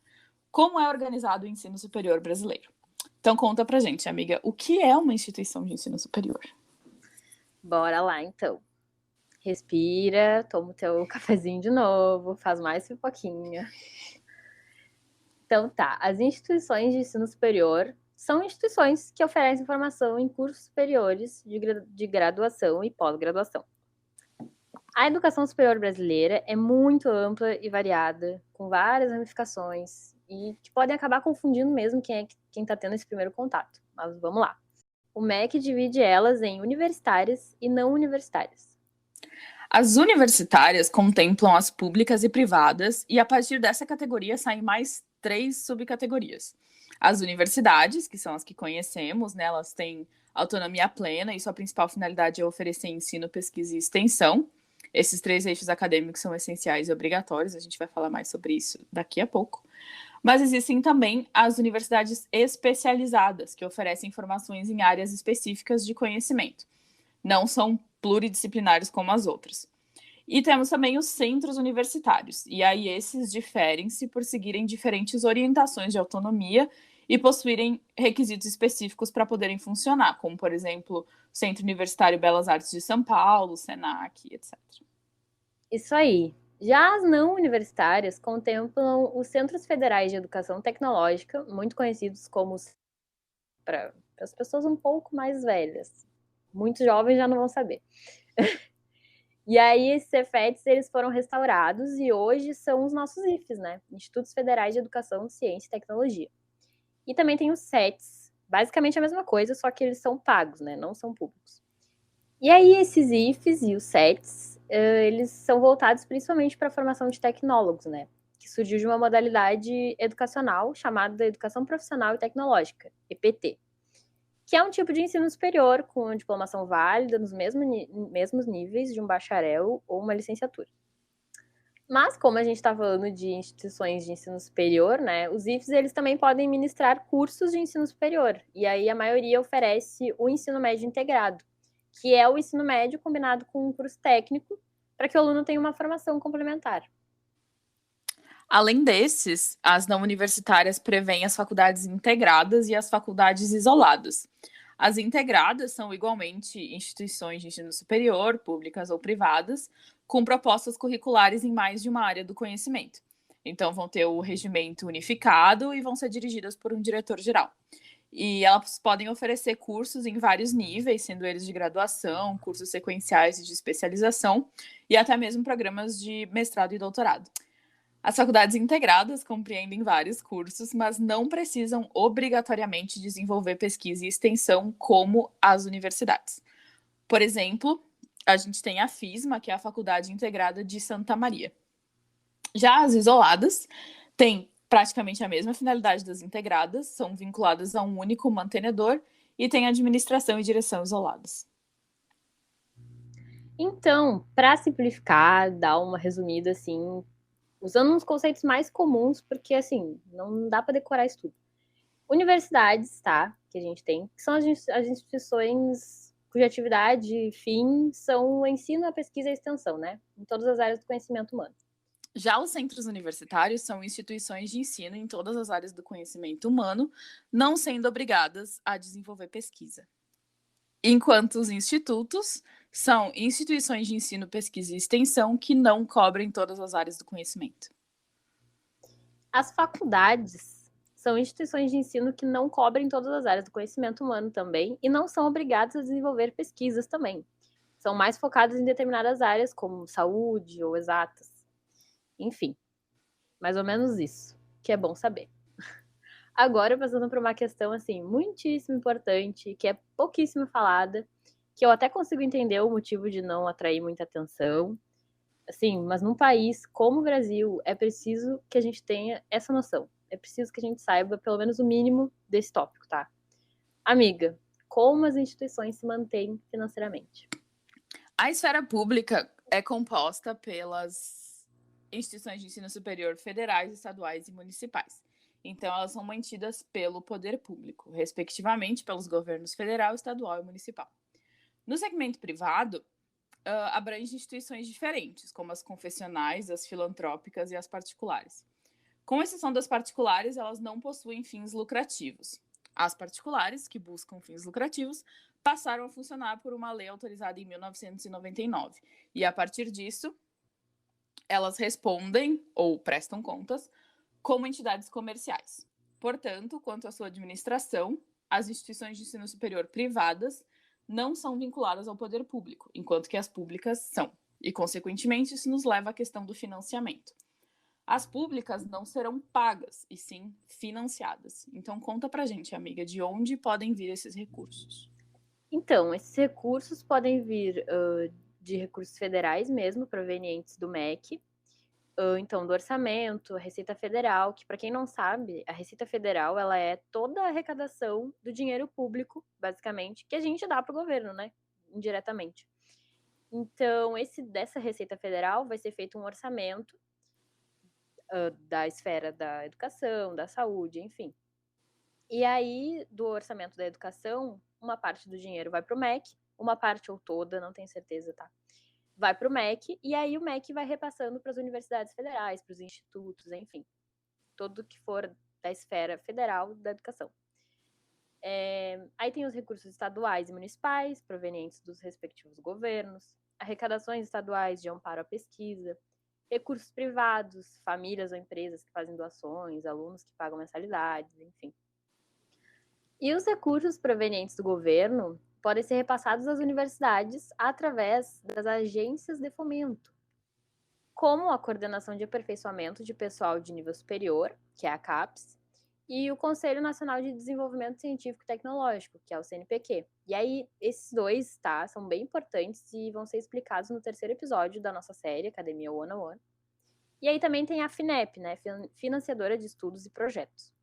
Como é organizado o ensino superior brasileiro? Então conta pra gente, amiga, o que é uma instituição de ensino superior? Bora lá, então. Respira, toma o teu cafezinho de novo, faz mais pipoquinha. Então tá, as instituições de ensino superior são instituições que oferecem formação em cursos superiores de graduação e pós-graduação. A educação superior brasileira é muito ampla e variada, com várias ramificações, e que podem acabar confundindo mesmo quem está tendo esse primeiro contato. Mas vamos lá. O MEC divide elas em universitárias e não universitárias. As universitárias contemplam as públicas e privadas, e a partir dessa categoria saem mais 3 subcategorias. As universidades, que são as que conhecemos, né, elas têm autonomia plena e sua principal finalidade é oferecer ensino, pesquisa e extensão. Esses 3 eixos acadêmicos são essenciais e obrigatórios, a gente vai falar mais sobre isso daqui a pouco. Mas existem também as universidades especializadas, que oferecem formações em áreas específicas de conhecimento. Não são pluridisciplinares como as outras. E temos também os centros universitários, e aí esses diferem-se por seguirem diferentes orientações de autonomia e possuírem requisitos específicos para poderem funcionar, como, por exemplo, o Centro Universitário Belas Artes de São Paulo, SENAC, etc. Isso aí. Já as não universitárias contemplam os Centros Federais de Educação Tecnológica, muito conhecidos como para as pessoas um pouco mais velhas. Muitos jovens já não vão saber. E aí, esses Cefetes, eles foram restaurados e hoje são os nossos IFES, né? Institutos Federais de Educação, Ciência e Tecnologia. E também tem os CETs, basicamente a mesma coisa, só que eles são pagos, né? Não são públicos. E aí, esses IFES e os CETs, eles são voltados principalmente para a formação de tecnólogos, né? Que surgiu de uma modalidade educacional chamada Educação Profissional e Tecnológica, EPT, que é um tipo de ensino superior com diplomação válida nos mesmos níveis de um bacharel ou uma licenciatura. Mas, como a gente está falando de instituições de ensino superior, né, os IFES eles também podem ministrar cursos de ensino superior. E aí a maioria oferece o ensino médio integrado, que é o ensino médio combinado com um curso técnico, para que o aluno tenha uma formação complementar. Além desses, as não universitárias prevêem as faculdades integradas e as faculdades isoladas. As integradas são igualmente instituições de ensino superior, públicas ou privadas, com propostas curriculares em mais de uma área do conhecimento. Então, vão ter o regimento unificado e vão ser dirigidas por um diretor-geral. E elas podem oferecer cursos em vários níveis, sendo eles de graduação, cursos sequenciais e de especialização, e até mesmo programas de mestrado e doutorado. As faculdades integradas compreendem vários cursos, mas não precisam obrigatoriamente desenvolver pesquisa e extensão como as universidades. Por exemplo, a gente tem a FISMA, que é a Faculdade Integrada de Santa Maria. Já as isoladas têm praticamente a mesma finalidade das integradas, são vinculadas a um único mantenedor e têm administração e direção isoladas. Então, para simplificar, dar uma resumida assim, usando uns conceitos mais comuns, porque assim, não dá para decorar isso tudo. Universidades, tá? Que a gente tem, que são as instituições cuja atividade e fim são o ensino, a pesquisa e a extensão, né? Em todas as áreas do conhecimento humano. Já os centros universitários são instituições de ensino em todas as áreas do conhecimento humano, não sendo obrigadas a desenvolver pesquisa. Enquanto os institutos são instituições de ensino, pesquisa e extensão que não cobrem todas as áreas do conhecimento. As faculdades são instituições de ensino que não cobrem todas as áreas do conhecimento humano também e não são obrigadas a desenvolver pesquisas também. São mais focadas em determinadas áreas, como saúde ou exatas. Enfim, mais ou menos isso, que é bom saber. Agora, passando para uma questão, assim, muitíssimo importante, que é pouquíssimo falada, que eu até consigo entender o motivo de não atrair muita atenção, assim, mas num país como o Brasil, é preciso que a gente tenha essa noção. É preciso que a gente saiba pelo menos o mínimo desse tópico, tá? Amiga, como as instituições se mantêm financeiramente? A esfera pública é composta pelas instituições de ensino superior federais, estaduais e municipais. Então, elas são mantidas pelo poder público, respectivamente pelos governos federal, estadual e municipal. No segmento privado, abrange instituições diferentes, como as confessionais, as filantrópicas e as particulares. Com exceção das particulares, elas não possuem fins lucrativos. As particulares, que buscam fins lucrativos, passaram a funcionar por uma lei autorizada em 1999. E, a partir disso, elas respondem ou prestam contas como entidades comerciais. Portanto, quanto à sua administração, as instituições de ensino superior privadas não são vinculadas ao poder público, enquanto que as públicas são. E, consequentemente, isso nos leva à questão do financiamento. As públicas não serão pagas, e sim financiadas. Então, conta pra gente, amiga, de onde podem vir esses recursos? Então, esses recursos podem vir de recursos federais mesmo, provenientes do MEC, então do orçamento, a Receita Federal, que para quem não sabe, a Receita Federal ela é toda a arrecadação do dinheiro público, basicamente, que a gente dá para o governo, né? Indiretamente. Então, dessa Receita Federal vai ser feito um orçamento da esfera da educação, da saúde, enfim. E aí, do orçamento da educação, uma parte do dinheiro vai para o MEC, uma parte ou toda, não tenho certeza, tá? Vai para o MEC, e aí o MEC vai repassando para as universidades federais, para os institutos, enfim. Tudo que for da esfera federal da educação. Aí tem os recursos estaduais e municipais, provenientes dos respectivos governos, arrecadações estaduais de amparo à pesquisa, recursos privados, famílias ou empresas que fazem doações, alunos que pagam mensalidades, enfim. E os recursos provenientes do governo podem ser repassados às universidades através das agências de fomento, como a Coordenação de Aperfeiçoamento de Pessoal de Nível Superior, que é a CAPES, e o Conselho Nacional de Desenvolvimento Científico e Tecnológico, que é o CNPq. E aí, esses dois, tá, são bem importantes e vão ser explicados no terceiro episódio da nossa série, Academia 101. E aí também tem a FINEP, né, Financiadora de Estudos e Projetos.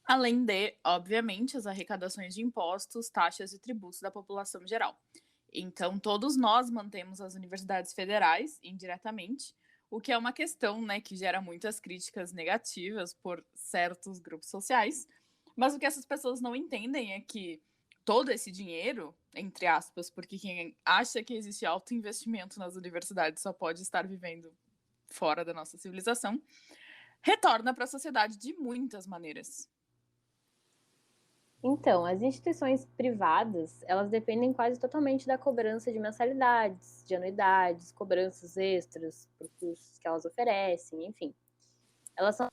Além de, obviamente, as arrecadações de impostos, taxas e tributos da população geral. Então, todos nós mantemos as universidades federais, indiretamente, o que é uma questão, né, que gera muitas críticas negativas por certos grupos sociais. Mas o que essas pessoas não entendem é que todo esse dinheiro, entre aspas, porque quem acha que existe alto investimento nas universidades só pode estar vivendo fora da nossa civilização, retorna para a sociedade de muitas maneiras. Então, as instituições privadas, elas dependem quase totalmente da cobrança de mensalidades, de anuidades, cobranças extras por cursos que elas oferecem, enfim. Elas são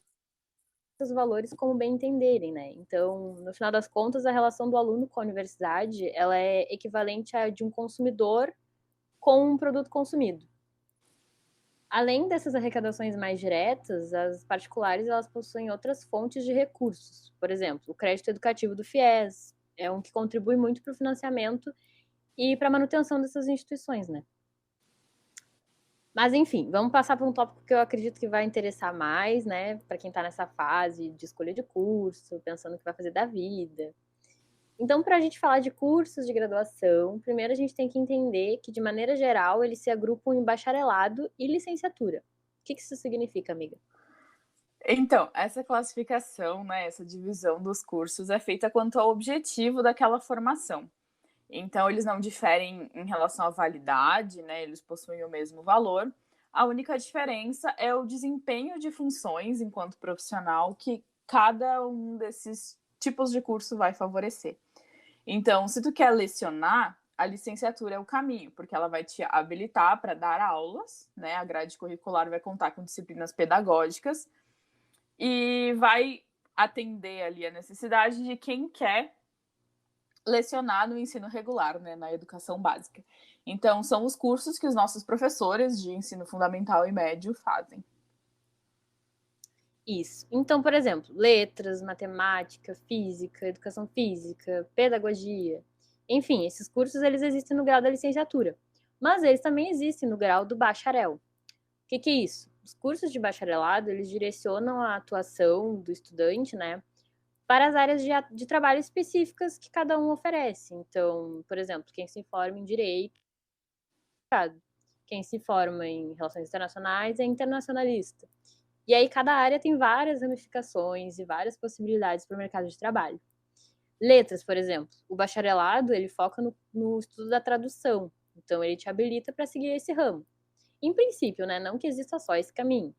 os valores como bem entenderem, né? Então, no final das contas, a relação do aluno com a universidade, ela é equivalente à de um consumidor com um produto consumido. Além dessas arrecadações mais diretas, as particulares elas possuem outras fontes de recursos. Por exemplo, o crédito educativo do FIES é um que contribui muito para o financiamento e para a manutenção dessas instituições, né? Mas, enfim, vamos passar para um tópico que eu acredito que vai interessar mais, né? Para quem está nessa fase de escolha de curso, pensando o que vai fazer da vida. Então, para a gente falar de cursos de graduação, primeiro a gente tem que entender que, de maneira geral, eles se agrupam em bacharelado e licenciatura. O que isso significa, amiga? Então, essa classificação, né, essa divisão dos cursos é feita quanto ao objetivo daquela formação. Então, eles não diferem em relação à validade, né, eles possuem o mesmo valor. A única diferença é o desempenho de funções enquanto profissional que cada um desses tipos de curso vai favorecer. Então, se tu quer lecionar, a licenciatura é o caminho, porque ela vai te habilitar para dar aulas, né? A grade curricular vai contar com disciplinas pedagógicas e vai atender ali a necessidade de quem quer lecionar no ensino regular, né, na educação básica. Então, são os cursos que os nossos professores de ensino fundamental e médio fazem. Isso. Então, por exemplo, letras, matemática, física, educação física, pedagogia. Enfim, esses cursos eles existem no grau da licenciatura, mas eles também existem no grau do bacharel. O que é isso? Os cursos de bacharelado, eles direcionam a atuação do estudante, né, para as áreas de trabalho específicas que cada um oferece. Então, por exemplo, quem se forma em direito, quem se forma em relações internacionais é internacionalista. E aí cada área tem várias ramificações e várias possibilidades para o mercado de trabalho. Letras, por exemplo, o bacharelado ele foca no estudo da tradução. Então, ele te habilita para seguir esse ramo. Em princípio, né? Não que exista só esse caminho.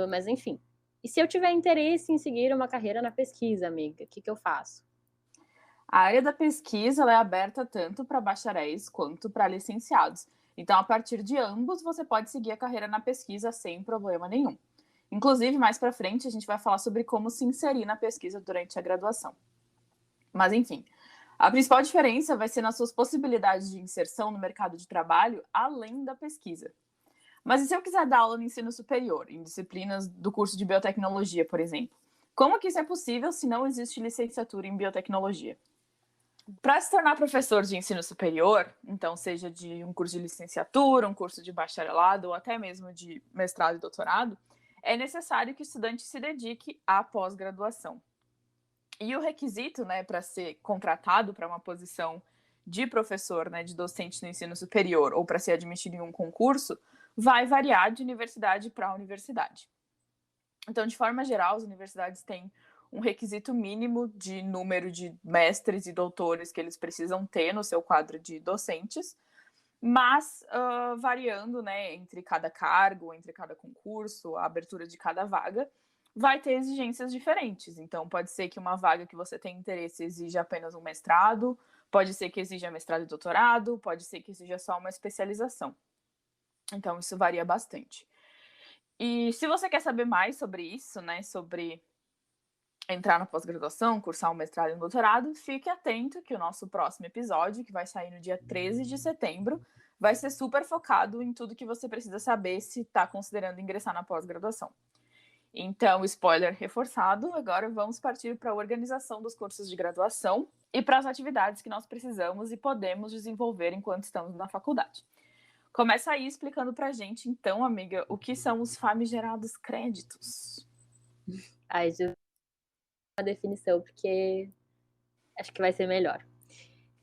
Mas, enfim. E se eu tiver interesse em seguir uma carreira na pesquisa, amiga, o que eu faço? A área da pesquisa ela é aberta tanto para bacharéis quanto para licenciados. Então, a partir de ambos, você pode seguir a carreira na pesquisa sem problema nenhum. Inclusive, mais para frente, a gente vai falar sobre como se inserir na pesquisa durante a graduação. Mas, enfim, a principal diferença vai ser nas suas possibilidades de inserção no mercado de trabalho, além da pesquisa. Mas e se eu quiser dar aula no ensino superior, em disciplinas do curso de biotecnologia, por exemplo? Como que isso é possível se não existe licenciatura em biotecnologia? Para se tornar professor de ensino superior, então seja de um curso de licenciatura, um curso de bacharelado ou até mesmo de mestrado e doutorado, é necessário que o estudante se dedique à pós-graduação. E o requisito, né, para ser contratado para uma posição de professor, né, de docente no ensino superior ou para ser admitido em um concurso, vai variar de universidade para universidade. Então, de forma geral, as universidades têm um requisito mínimo de número de mestres e doutores que eles precisam ter no seu quadro de docentes, mas variando, né, entre cada cargo, entre cada concurso, a abertura de cada vaga, vai ter exigências diferentes. Então, pode ser que uma vaga que você tem interesse exija apenas um mestrado, pode ser que exija mestrado e doutorado, pode ser que exija só uma especialização. Então, isso varia bastante. E se você quer saber mais sobre isso, né, sobre entrar na pós-graduação, cursar um mestrado e um doutorado, fique atento que o nosso próximo episódio, que vai sair no dia 13 de setembro, vai ser super focado em tudo que você precisa saber se está considerando ingressar na pós-graduação. Então, spoiler reforçado, agora vamos partir para a organização dos cursos de graduação e para as atividades que nós precisamos e podemos desenvolver enquanto estamos na faculdade. Começa aí explicando para a gente, então, amiga, o que são os famigerados créditos. Ai, Jesus, uma definição, porque acho que vai ser melhor.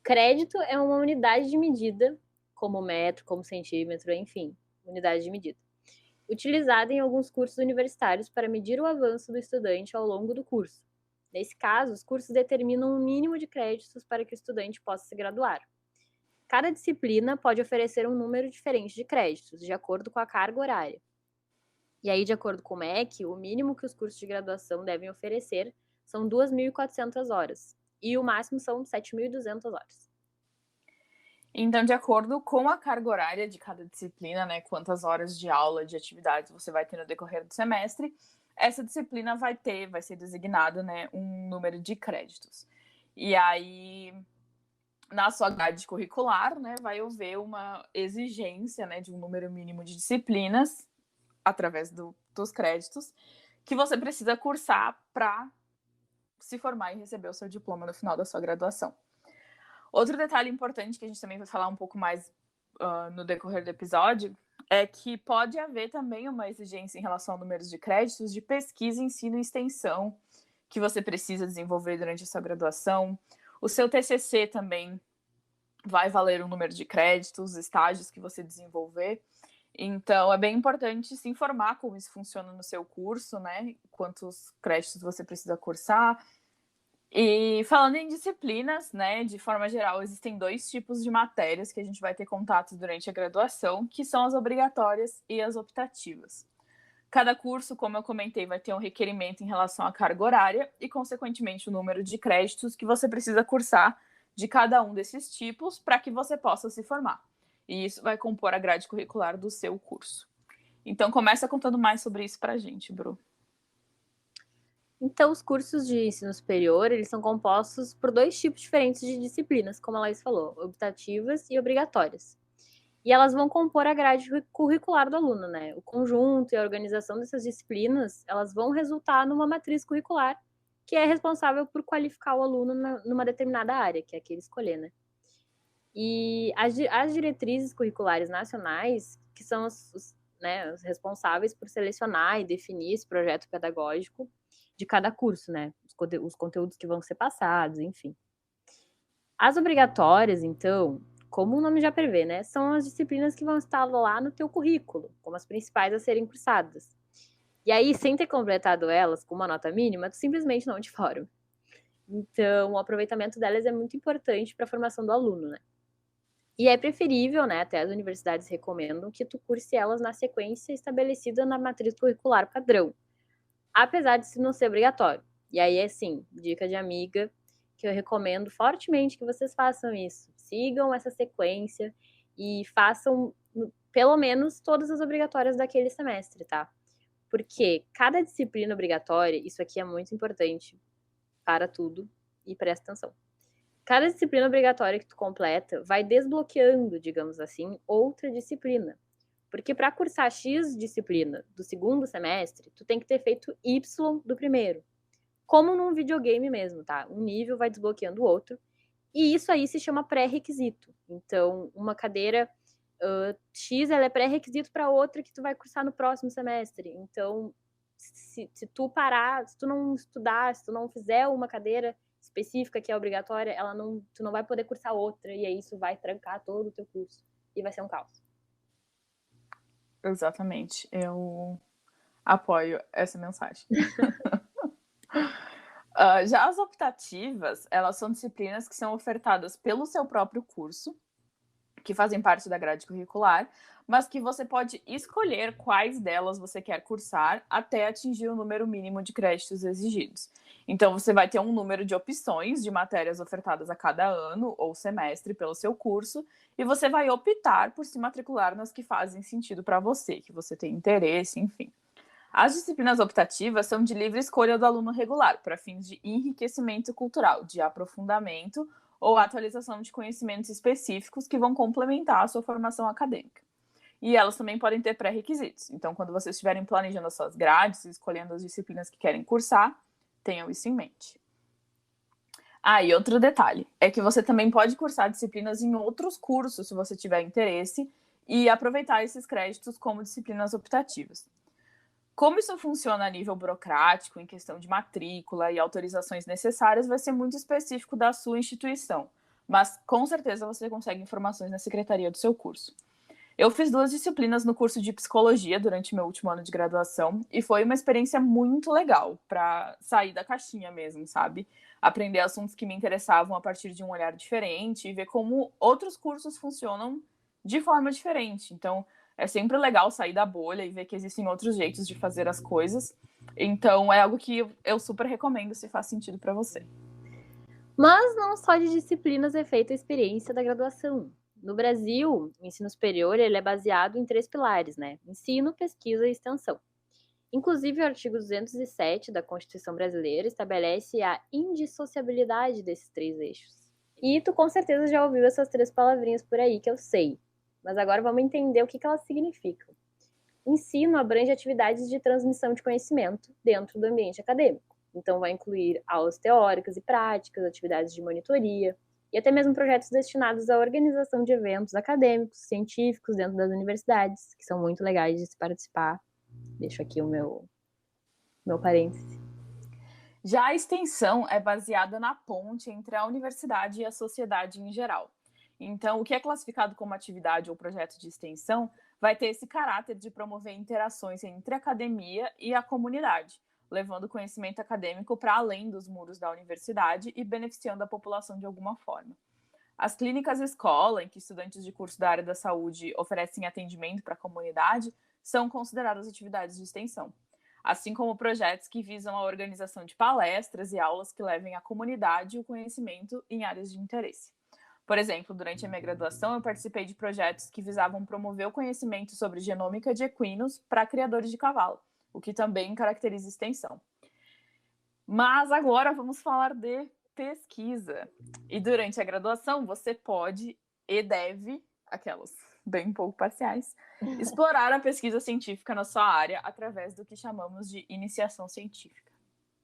Crédito é uma unidade de medida, como metro, como centímetro, enfim, unidade de medida, utilizada em alguns cursos universitários para medir o avanço do estudante ao longo do curso. Nesse caso, os cursos determinam um mínimo de créditos para que o estudante possa se graduar. Cada disciplina pode oferecer um número diferente de créditos, de acordo com a carga horária. E aí, de acordo com o MEC, o mínimo que os cursos de graduação devem oferecer são 2.400 horas, e o máximo são 7.200 horas. Então, de acordo com a carga horária de cada disciplina, né, quantas horas de aula, de atividades você vai ter no decorrer do semestre, essa disciplina vai ser designada, né, um número de créditos. E aí, na sua grade curricular, né, vai haver uma exigência, né, de um número mínimo de disciplinas, através dos créditos, que você precisa cursar para se formar e receber o seu diploma no final da sua graduação. Outro detalhe importante que a gente também vai falar um pouco mais no decorrer do episódio é que pode haver também uma exigência em relação a números de créditos de pesquisa, ensino e extensão que você precisa desenvolver durante a sua graduação. O seu TCC também vai valer um número de créditos, estágios que você desenvolver. Então, é bem importante se informar como isso funciona no seu curso, né? Quantos créditos você precisa cursar. E falando em disciplinas, né, de forma geral, existem 2 tipos de matérias que a gente vai ter contato durante a graduação, que são as obrigatórias e as optativas. Cada curso, como eu comentei, vai ter um requerimento em relação à carga horária e, consequentemente, o número de créditos que você precisa cursar de cada um desses tipos para que você possa se formar. E isso vai compor a grade curricular do seu curso. Então, começa contando mais sobre isso para a gente, Bru. Então, os cursos de ensino superior, eles são compostos por 2 tipos diferentes de disciplinas, como a Laís falou, optativas e obrigatórias. E elas vão compor a grade curricular do aluno, né? O conjunto e a organização dessas disciplinas, elas vão resultar numa matriz curricular que é responsável por qualificar o aluno numa determinada área, que é a que ele escolher, né? E as diretrizes curriculares nacionais, que são os responsáveis por selecionar e definir esse projeto pedagógico de cada curso, né? Os conteúdos que vão ser passados, enfim. As obrigatórias, então, como o nome já prevê, né? São as disciplinas que vão estar lá no teu currículo, como as principais a serem cursadas. E aí, sem ter completado elas com uma nota mínima, tu simplesmente não te forma. Então, o aproveitamento delas é muito importante para a formação do aluno, né? E é preferível, né, até as universidades recomendam que tu curse elas na sequência estabelecida na matriz curricular padrão, apesar de isso não ser obrigatório. E aí, assim, dica de amiga, que eu recomendo fortemente que vocês façam isso. Sigam essa sequência e façam pelo menos todas as obrigatórias daquele semestre, tá? Porque cada disciplina obrigatória, isso aqui é muito importante para tudo e presta atenção. Cada disciplina obrigatória que tu completa vai desbloqueando, digamos assim, outra disciplina. Porque para cursar X disciplina do segundo semestre, tu tem que ter feito Y do primeiro. Como num videogame mesmo, tá? Um nível vai desbloqueando o outro. E isso aí se chama pré-requisito. Então, uma cadeira X, ela é pré-requisito para outra que tu vai cursar no próximo semestre. Então, se tu parar, se tu não estudar, se tu não fizer uma cadeira específica que é obrigatória, tu não vai poder cursar outra, e aí isso vai trancar todo o teu curso. E vai ser um caos. Exatamente. Eu apoio essa mensagem. Já as optativas, elas são disciplinas que são ofertadas pelo seu próprio curso, que fazem parte da grade curricular, mas que você pode escolher quais delas você quer cursar até atingir o número mínimo de créditos exigidos. Então, você vai ter um número de opções de matérias ofertadas a cada ano ou semestre pelo seu curso, e você vai optar por se matricular nas que fazem sentido para você, que você tem interesse, enfim. As disciplinas optativas são de livre escolha do aluno regular, para fins de enriquecimento cultural, de aprofundamento ou atualização de conhecimentos específicos que vão complementar a sua formação acadêmica. E elas também podem ter pré-requisitos. Então, quando vocês estiverem planejando as suas grades, escolhendo as disciplinas que querem cursar, tenham isso em mente. E outro detalhe, é que você também pode cursar disciplinas em outros cursos, se você tiver interesse, e aproveitar esses créditos como disciplinas optativas. Como isso funciona a nível burocrático, em questão de matrícula e autorizações necessárias, vai ser muito específico da sua instituição, mas com certeza você consegue informações na secretaria do seu curso. Eu fiz 2 disciplinas no curso de psicologia durante meu último ano de graduação e foi uma experiência muito legal para sair da caixinha mesmo, sabe? Aprender assuntos que me interessavam a partir de um olhar diferente e ver como outros cursos funcionam de forma diferente. Então, é sempre legal sair da bolha e ver que existem outros jeitos de fazer as coisas. Então, é algo que eu super recomendo se faz sentido para você. Mas não só de disciplinas é feita a experiência da graduação. No Brasil, o ensino superior ele é baseado em 3 pilares, né? Ensino, pesquisa e extensão. Inclusive, o artigo 207 da Constituição Brasileira estabelece a indissociabilidade desses 3 eixos. E tu com certeza já ouviu essas 3 palavrinhas por aí que eu sei. Mas agora vamos entender o que elas significam. Ensino abrange atividades de transmissão de conhecimento dentro do ambiente acadêmico. Então, vai incluir aulas teóricas e práticas, atividades de monitoria e até mesmo projetos destinados à organização de eventos acadêmicos, científicos dentro das universidades, que são muito legais de se participar. Deixo aqui o meu parêntese. Já a extensão é baseada na ponte entre a universidade e a sociedade em geral. Então, o que é classificado como atividade ou projeto de extensão vai ter esse caráter de promover interações entre a academia e a comunidade, levando conhecimento acadêmico para além dos muros da universidade e beneficiando a população de alguma forma. As clínicas escola, em que estudantes de curso da área da saúde oferecem atendimento para a comunidade, são consideradas atividades de extensão, assim como projetos que visam a organização de palestras e aulas que levem à comunidade o conhecimento em áreas de interesse. Por exemplo, durante a minha graduação, eu participei de projetos que visavam promover o conhecimento sobre genômica de equinos para criadores de cavalo, o que também caracteriza extensão. Mas agora vamos falar de pesquisa. E durante a graduação, você pode e deve, aquelas bem pouco parciais, explorar a pesquisa científica na sua área através do que chamamos de iniciação científica.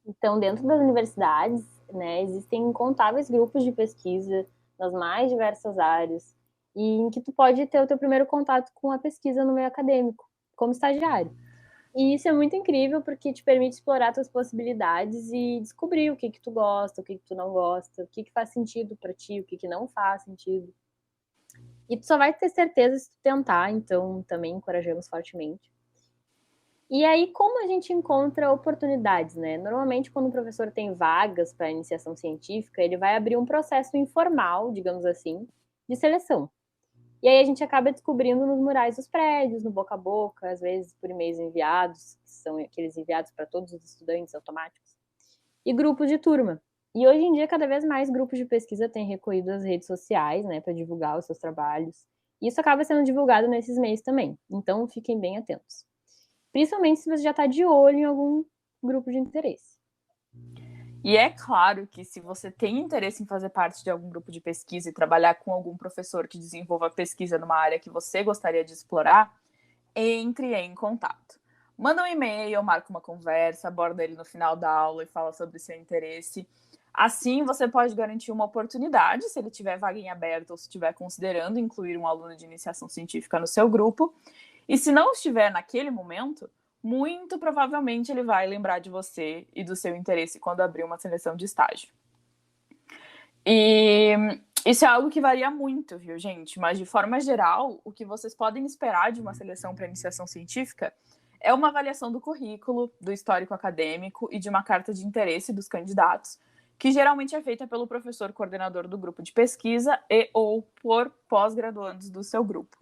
Então, dentro das universidades, né, existem incontáveis grupos de pesquisa nas mais diversas áreas, e em que tu pode ter o teu primeiro contato com a pesquisa no meio acadêmico, como estagiário. E isso é muito incrível porque te permite explorar tuas possibilidades e descobrir o que tu gosta, o que tu não gosta, o que faz sentido para ti, o que não faz sentido. E tu só vai ter certeza se tu tentar, então também encorajamos fortemente. E aí, como a gente encontra oportunidades, né? Normalmente, quando o professor tem vagas para iniciação científica, ele vai abrir um processo informal, digamos assim, de seleção. E aí a gente acaba descobrindo nos murais dos prédios, no boca a boca, às vezes por e-mails enviados, que são aqueles enviados para todos os estudantes automáticos, e grupos de turma. E hoje em dia, cada vez mais grupos de pesquisa têm recorrido às redes sociais, né, para divulgar os seus trabalhos. E isso acaba sendo divulgado nesses meios também. Então, fiquem bem atentos. Principalmente se você já está de olho em algum grupo de interesse. E é claro que se você tem interesse em fazer parte de algum grupo de pesquisa e trabalhar com algum professor que desenvolva pesquisa numa área que você gostaria de explorar, entre em contato. Manda um e-mail, marca uma conversa, aborda ele no final da aula e fala sobre seu interesse. Assim, você pode garantir uma oportunidade, se ele tiver vaga em aberto ou se estiver considerando incluir um aluno de iniciação científica no seu grupo. E se não estiver naquele momento, muito provavelmente ele vai lembrar de você e do seu interesse quando abrir uma seleção de estágio. E isso é algo que varia muito, viu, gente? Mas, de forma geral, o que vocês podem esperar de uma seleção para iniciação científica é uma avaliação do currículo, do histórico acadêmico e de uma carta de interesse dos candidatos, que geralmente é feita pelo professor coordenador do grupo de pesquisa e ou por pós-graduandos do seu grupo.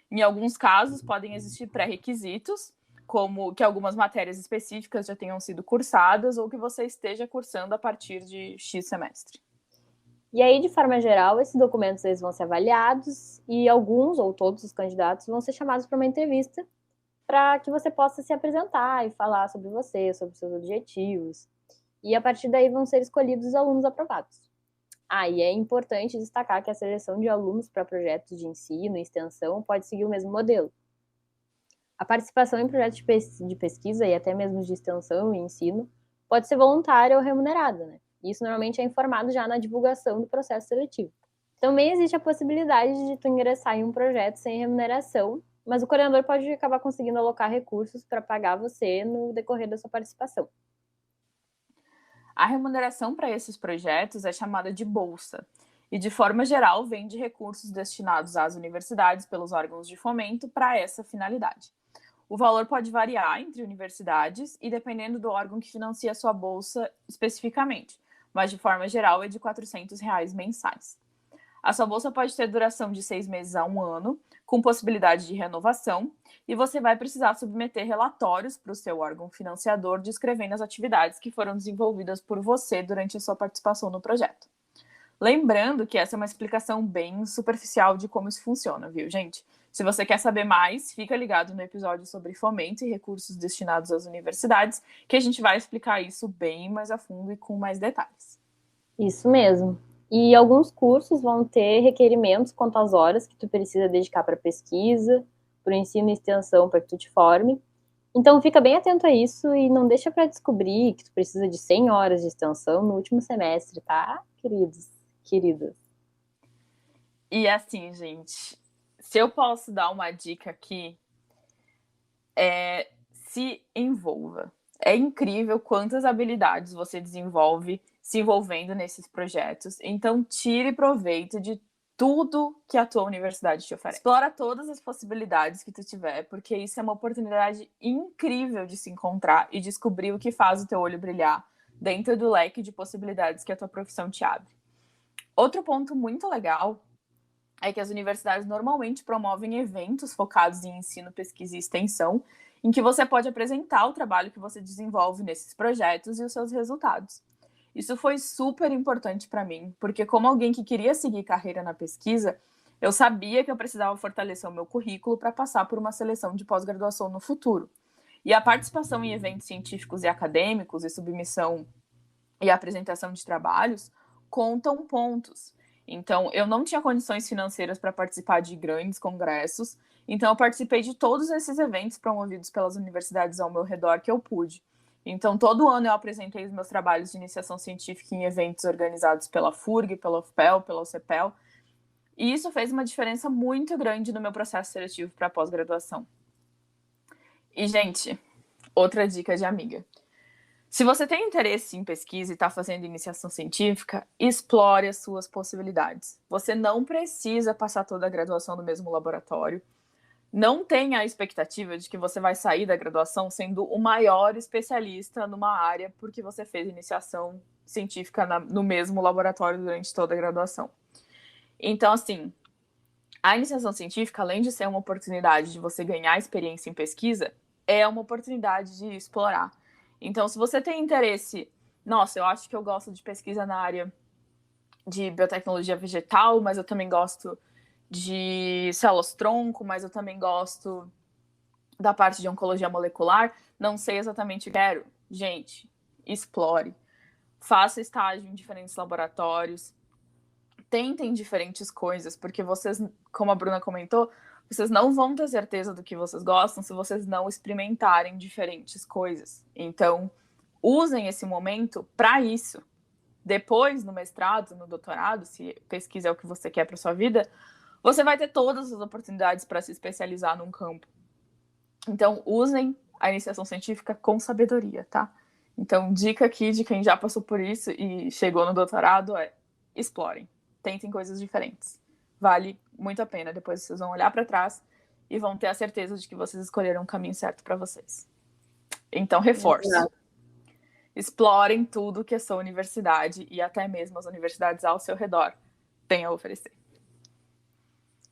Em alguns casos, podem existir pré-requisitos, como que algumas matérias específicas já tenham sido cursadas ou que você esteja cursando a partir de X semestre. E aí, de forma geral, esses documentos eles vão ser avaliados e alguns ou todos os candidatos vão ser chamados para uma entrevista para que você possa se apresentar e falar sobre você, sobre seus objetivos. E a partir daí vão ser escolhidos os alunos aprovados. E é importante destacar que a seleção de alunos para projetos de ensino e extensão pode seguir o mesmo modelo. A participação em projetos de pesquisa e até mesmo de extensão e ensino pode ser voluntária ou remunerada, né? Isso normalmente é informado já na divulgação do processo seletivo. Também existe a possibilidade de tu ingressar em um projeto sem remuneração, mas o coordenador pode acabar conseguindo alocar recursos para pagar você no decorrer da sua participação. A remuneração para esses projetos é chamada de bolsa e, de forma geral, vem de recursos destinados às universidades pelos órgãos de fomento para essa finalidade. O valor pode variar entre universidades e dependendo do órgão que financia a sua bolsa especificamente, mas de forma geral é de R$400 mensais. A sua bolsa pode ter duração de 6 meses a 1 ano, com possibilidade de renovação, e você vai precisar submeter relatórios para o seu órgão financiador descrevendo as atividades que foram desenvolvidas por você durante a sua participação no projeto. Lembrando que essa é uma explicação bem superficial de como isso funciona, viu, gente? Se você quer saber mais, fica ligado no episódio sobre fomento e recursos destinados às universidades, que a gente vai explicar isso bem mais a fundo e com mais detalhes. Isso mesmo. E alguns cursos vão ter requerimentos quanto às horas que tu precisa dedicar para pesquisa, para o ensino e extensão para que tu te forme. Então fica bem atento a isso e não deixa para descobrir que tu precisa de 100 horas de extensão no último semestre, tá, queridos, queridas? E assim, gente, se eu posso dar uma dica aqui, se envolva. É incrível quantas habilidades você desenvolve se envolvendo nesses projetos. Então, tire proveito de tudo que a tua universidade te oferece. Explora todas as possibilidades que tu tiver, porque isso é uma oportunidade incrível de se encontrar e descobrir o que faz o teu olho brilhar dentro do leque de possibilidades que a tua profissão te abre. Outro ponto muito legal é que as universidades normalmente promovem eventos focados em ensino, pesquisa e extensão, em que você pode apresentar o trabalho que você desenvolve nesses projetos e os seus resultados. Isso foi super importante para mim, porque como alguém que queria seguir carreira na pesquisa, eu sabia que eu precisava fortalecer o meu currículo para passar por uma seleção de pós-graduação no futuro. E a participação em eventos científicos e acadêmicos e submissão e apresentação de trabalhos contam pontos. Então, eu não tinha condições financeiras para participar de grandes congressos, então eu participei de todos esses eventos promovidos pelas universidades ao meu redor que eu pude. Então, todo ano eu apresentei os meus trabalhos de iniciação científica em eventos organizados pela FURG, pela UFPEL, pela UCPEL, e isso fez uma diferença muito grande no meu processo seletivo para pós-graduação. E, gente, outra dica de amiga. Se você tem interesse em pesquisa e está fazendo iniciação científica, explore as suas possibilidades. Você não precisa passar toda a graduação no mesmo laboratório. Não tenha a expectativa de que você vai sair da graduação sendo o maior especialista numa área porque você fez iniciação científica no mesmo laboratório durante toda a graduação. Então, assim, A iniciação científica, além de ser uma oportunidade de você ganhar experiência em pesquisa, é uma oportunidade de explorar. Então, se você tem interesse, nossa, eu acho que eu gosto de pesquisa na área de biotecnologia vegetal, mas eu também gosto de células-tronco, mas eu também gosto da parte de oncologia molecular, não sei exatamente o que quero. Gente, explore. Faça estágio em diferentes laboratórios, tentem diferentes coisas, porque vocês, como a Bruna comentou, vocês não vão ter certeza do que vocês gostam se vocês não experimentarem diferentes coisas. Então, usem esse momento para isso. Depois, no mestrado, no doutorado, se pesquisa é o que você quer para sua vida, você vai ter todas as oportunidades para se especializar num campo. Então, usem a iniciação científica com sabedoria, tá? Então, dica aqui de quem já passou por isso e chegou no doutorado é: explorem, tentem coisas diferentes. Vale muito a pena. Depois vocês vão olhar para trás e vão ter a certeza de que vocês escolheram o caminho certo para vocês. Então, reforço. Explorem tudo que a sua universidade e até mesmo as universidades ao seu redor têm a oferecer.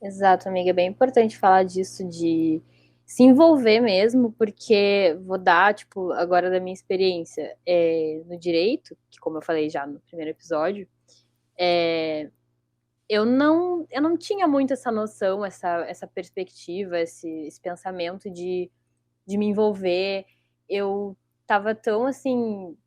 Exato, amiga. É bem importante falar disso, de se envolver mesmo, porque vou dar, tipo, agora da minha experiência no direito, que como eu falei já no primeiro episódio, eu não tinha muito essa noção, essa perspectiva, esse pensamento de me envolver. Eu tava tão, assim,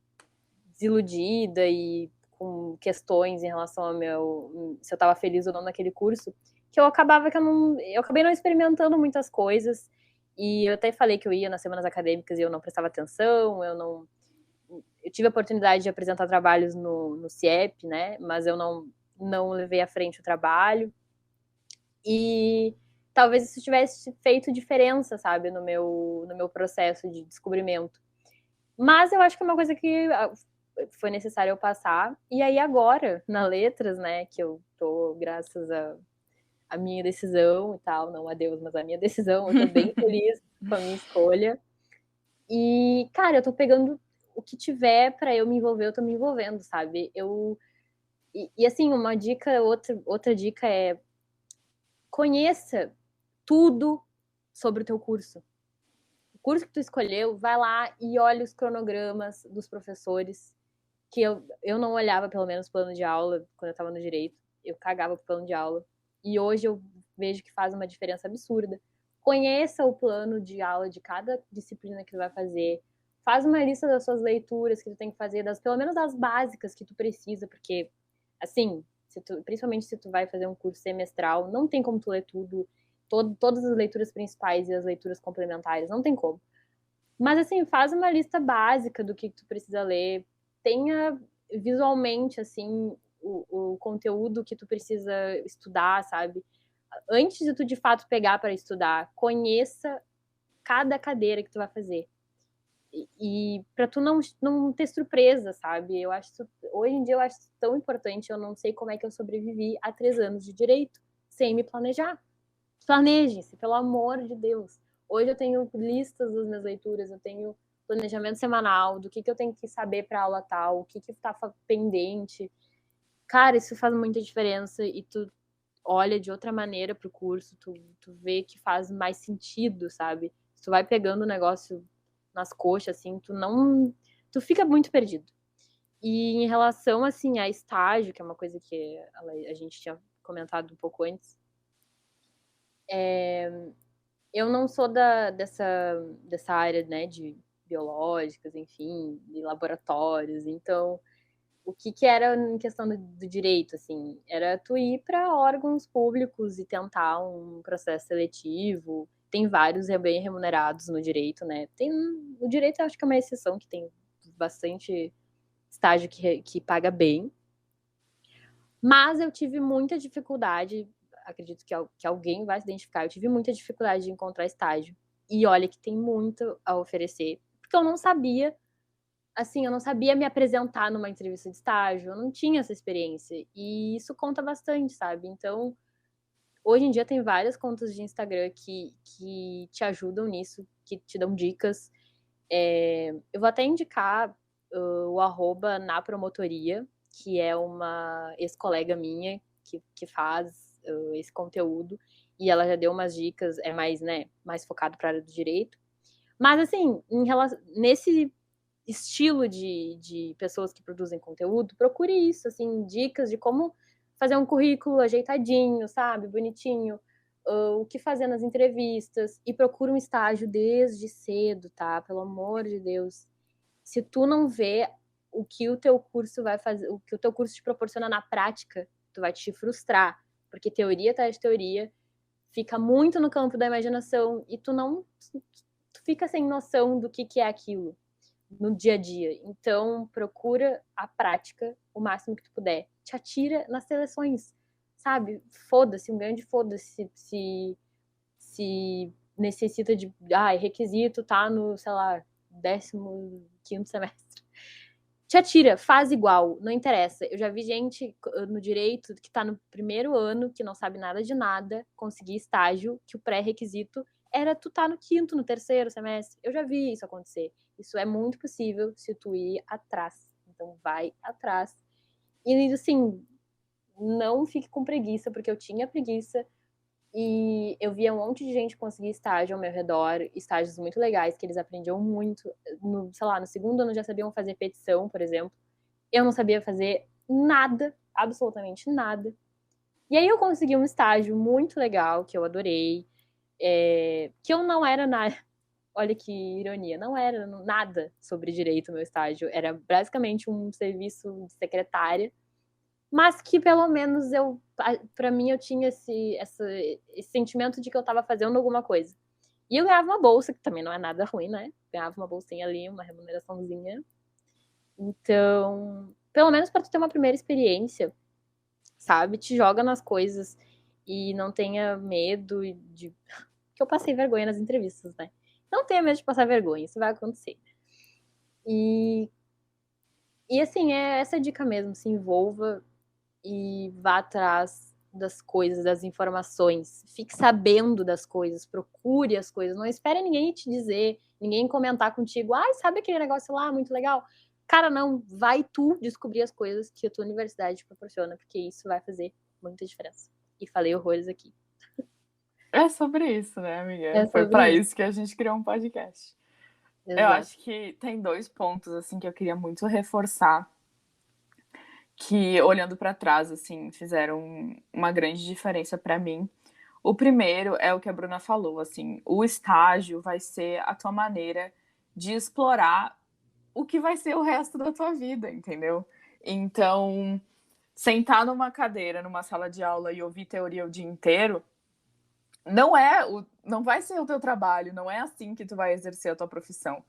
desiludida e com questões em relação ao meu, se eu tava feliz ou não naquele curso, que eu acabava que eu acabei não experimentando muitas coisas. E eu até falei que eu ia nas semanas acadêmicas e eu não prestava atenção, eu tive a oportunidade de apresentar trabalhos no CIEP, né, mas eu não levei à frente o trabalho. E talvez isso tivesse feito diferença, sabe, no meu processo de descobrimento. Mas eu acho que é uma coisa que foi necessário eu passar. E aí agora, na Letras, né, que eu tô, graças a minha decisão e tal, não a Deus, mas a minha decisão, eu tô bem feliz com a minha escolha. E, cara, eu tô pegando o que tiver pra eu me envolver, eu tô me envolvendo, sabe? E assim, uma dica, outra dica é: conheça tudo sobre o teu curso. O curso que tu escolheu, vai lá e olha os cronogramas dos professores, que eu não olhava, pelo menos, plano de aula quando eu estava no direito. Eu cagava pro plano de aula. E hoje eu vejo que faz uma diferença absurda. Conheça o plano de aula de cada disciplina que tu vai fazer. Faz uma lista das suas leituras que tu tem que fazer, pelo menos das básicas que tu precisa, porque, assim, principalmente se tu vai fazer um curso semestral, não tem como tu ler tudo, todas as leituras principais e as leituras complementares, não tem como. Mas, assim, faz uma lista básica do que tu precisa ler, tenha visualmente, assim, o conteúdo que tu precisa estudar, sabe? Antes de tu, de fato, pegar para estudar, conheça cada cadeira que tu vai fazer. E para tu não ter surpresa, sabe? Eu acho hoje em dia eu acho isso tão importante. Eu não sei como é que eu sobrevivi a 3 anos de direito sem me planejar. Planejem-se, pelo amor de Deus. Hoje eu tenho listas das minhas leituras, eu tenho planejamento semanal do que eu tenho que saber para aula tal, o que está pendente. Cara, isso faz muita diferença e tu olha de outra maneira pro curso, tu vê que faz mais sentido, sabe? Se tu vai pegando o negócio nas coxas, assim, tu fica muito perdido. E em relação, assim, a estágio, que é uma coisa que a gente tinha comentado um pouco antes, eu não sou dessa área, né, de biológicas, enfim, de laboratórios. Então, o que era em questão do direito, assim, era tu ir para órgãos públicos e tentar um processo seletivo. Tem vários bem remunerados no direito, né? O direito eu acho que é uma exceção, que tem bastante estágio que paga bem. Mas eu tive muita dificuldade, acredito que alguém vai se identificar, eu tive muita dificuldade de encontrar estágio. E olha que tem muito a oferecer, porque eu não sabia, assim, eu não sabia me apresentar numa entrevista de estágio, eu não tinha essa experiência. E isso conta bastante, sabe? Então, hoje em dia tem várias contas de Instagram que te ajudam nisso, que te dão dicas. Eu vou até indicar o arroba na promotoria, que é uma ex-colega minha que faz esse conteúdo, e ela já deu umas dicas, é mais, né, mais focado para a área do direito. Mas, assim, nesse estilo de pessoas que produzem conteúdo, procure isso, assim, dicas de como fazer um currículo ajeitadinho, sabe, bonitinho, o que fazer nas entrevistas, e procure um estágio desde cedo, tá? Pelo amor de Deus. Se tu não vê o que o teu curso vai fazer, o que o teu curso te proporciona na prática, tu vai te frustrar, porque teoria atrás de teoria fica muito no campo da imaginação e tu fica sem noção do que é aquilo no dia a dia. Então, procura a prática o máximo que tu puder. Te atira nas seleções, sabe? Foda-se, um grande foda-se se necessita de requisito, tá no, sei lá, 15º semestre. Te atira, faz igual, não interessa. Eu já vi gente no direito que tá no primeiro ano, que não sabe nada de nada, conseguir estágio, que o pré-requisito era tu tá no 5º, no 3º semestre. Eu já vi isso acontecer. Isso é muito possível se tu ir atrás. Então vai atrás. E assim, não fique com preguiça, porque eu tinha preguiça. E eu via um monte de gente conseguir estágio ao meu redor, estágios muito legais, que eles aprendiam muito. Sei lá, no 2º ano já sabiam fazer petição, por exemplo. Eu não sabia fazer nada, absolutamente nada. E aí eu consegui um estágio muito legal, que eu adorei, que eu não era na... Olha que ironia, não era nada sobre direito o meu estágio, era basicamente um serviço de secretária, mas que pelo menos para mim eu tinha esse sentimento de que eu estava fazendo alguma coisa. E eu ganhava uma bolsa, que também não é nada ruim, né? Ganhava uma bolsinha ali, uma remuneraçãozinha. Então, pelo menos para tu ter uma primeira experiência, sabe? Te joga nas coisas e não tenha medo de... que eu passei vergonha nas entrevistas, né? Não tenha medo de passar vergonha, isso vai acontecer. E assim, é essa dica mesmo, se envolva e vá atrás das coisas, das informações. Fique sabendo das coisas, procure as coisas. Não espere ninguém te dizer, ninguém comentar contigo. Ai, sabe aquele negócio lá, muito legal? Cara, não, vai tu descobrir as coisas que a tua universidade te proporciona, porque isso vai fazer muita diferença. E falei horrores aqui. É sobre isso, né, amiga? É Foi sobre para isso. isso que a gente criou um podcast. Eu Exato. acho que tem 2 pontos assim que eu queria muito reforçar, que olhando para trás assim, fizeram uma grande diferença para mim. O primeiro é o que a Bruna falou, assim, o estágio vai ser a tua maneira de explorar o que vai ser o resto da tua vida, entendeu? Então, sentar numa cadeira, numa sala de aula e ouvir teoria o dia inteiro, não vai ser o teu trabalho, não é assim que tu vai exercer a tua profissão.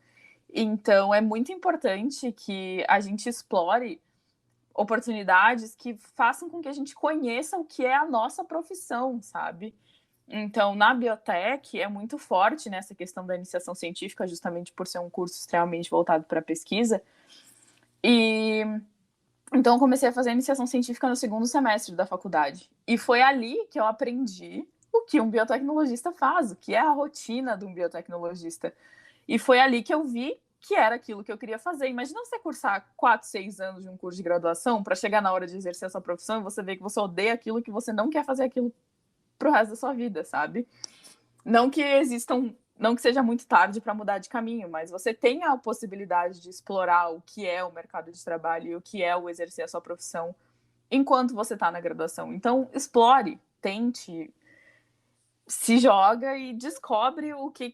Então, é muito importante que a gente explore oportunidades que façam com que a gente conheça o que é a nossa profissão, sabe? Então, na biotech é muito forte nessa questão da iniciação científica, justamente por ser um curso extremamente voltado para pesquisa. E então eu comecei a fazer a iniciação científica no 2º semestre da faculdade. E foi ali que eu aprendi o que um biotecnologista faz, o que é a rotina de um biotecnologista. E foi ali que eu vi que era aquilo que eu queria fazer. Imagina você cursar 4, 6 anos de um curso de graduação para chegar na hora de exercer a sua profissão e você ver que você odeia aquilo, que você não quer fazer aquilo pro resto da sua vida, sabe? Não que seja muito tarde para mudar de caminho, mas você tem a possibilidade de explorar o que é o mercado de trabalho e o que é o exercer a sua profissão enquanto você está na graduação. Então, explore, tente, se joga e descobre o que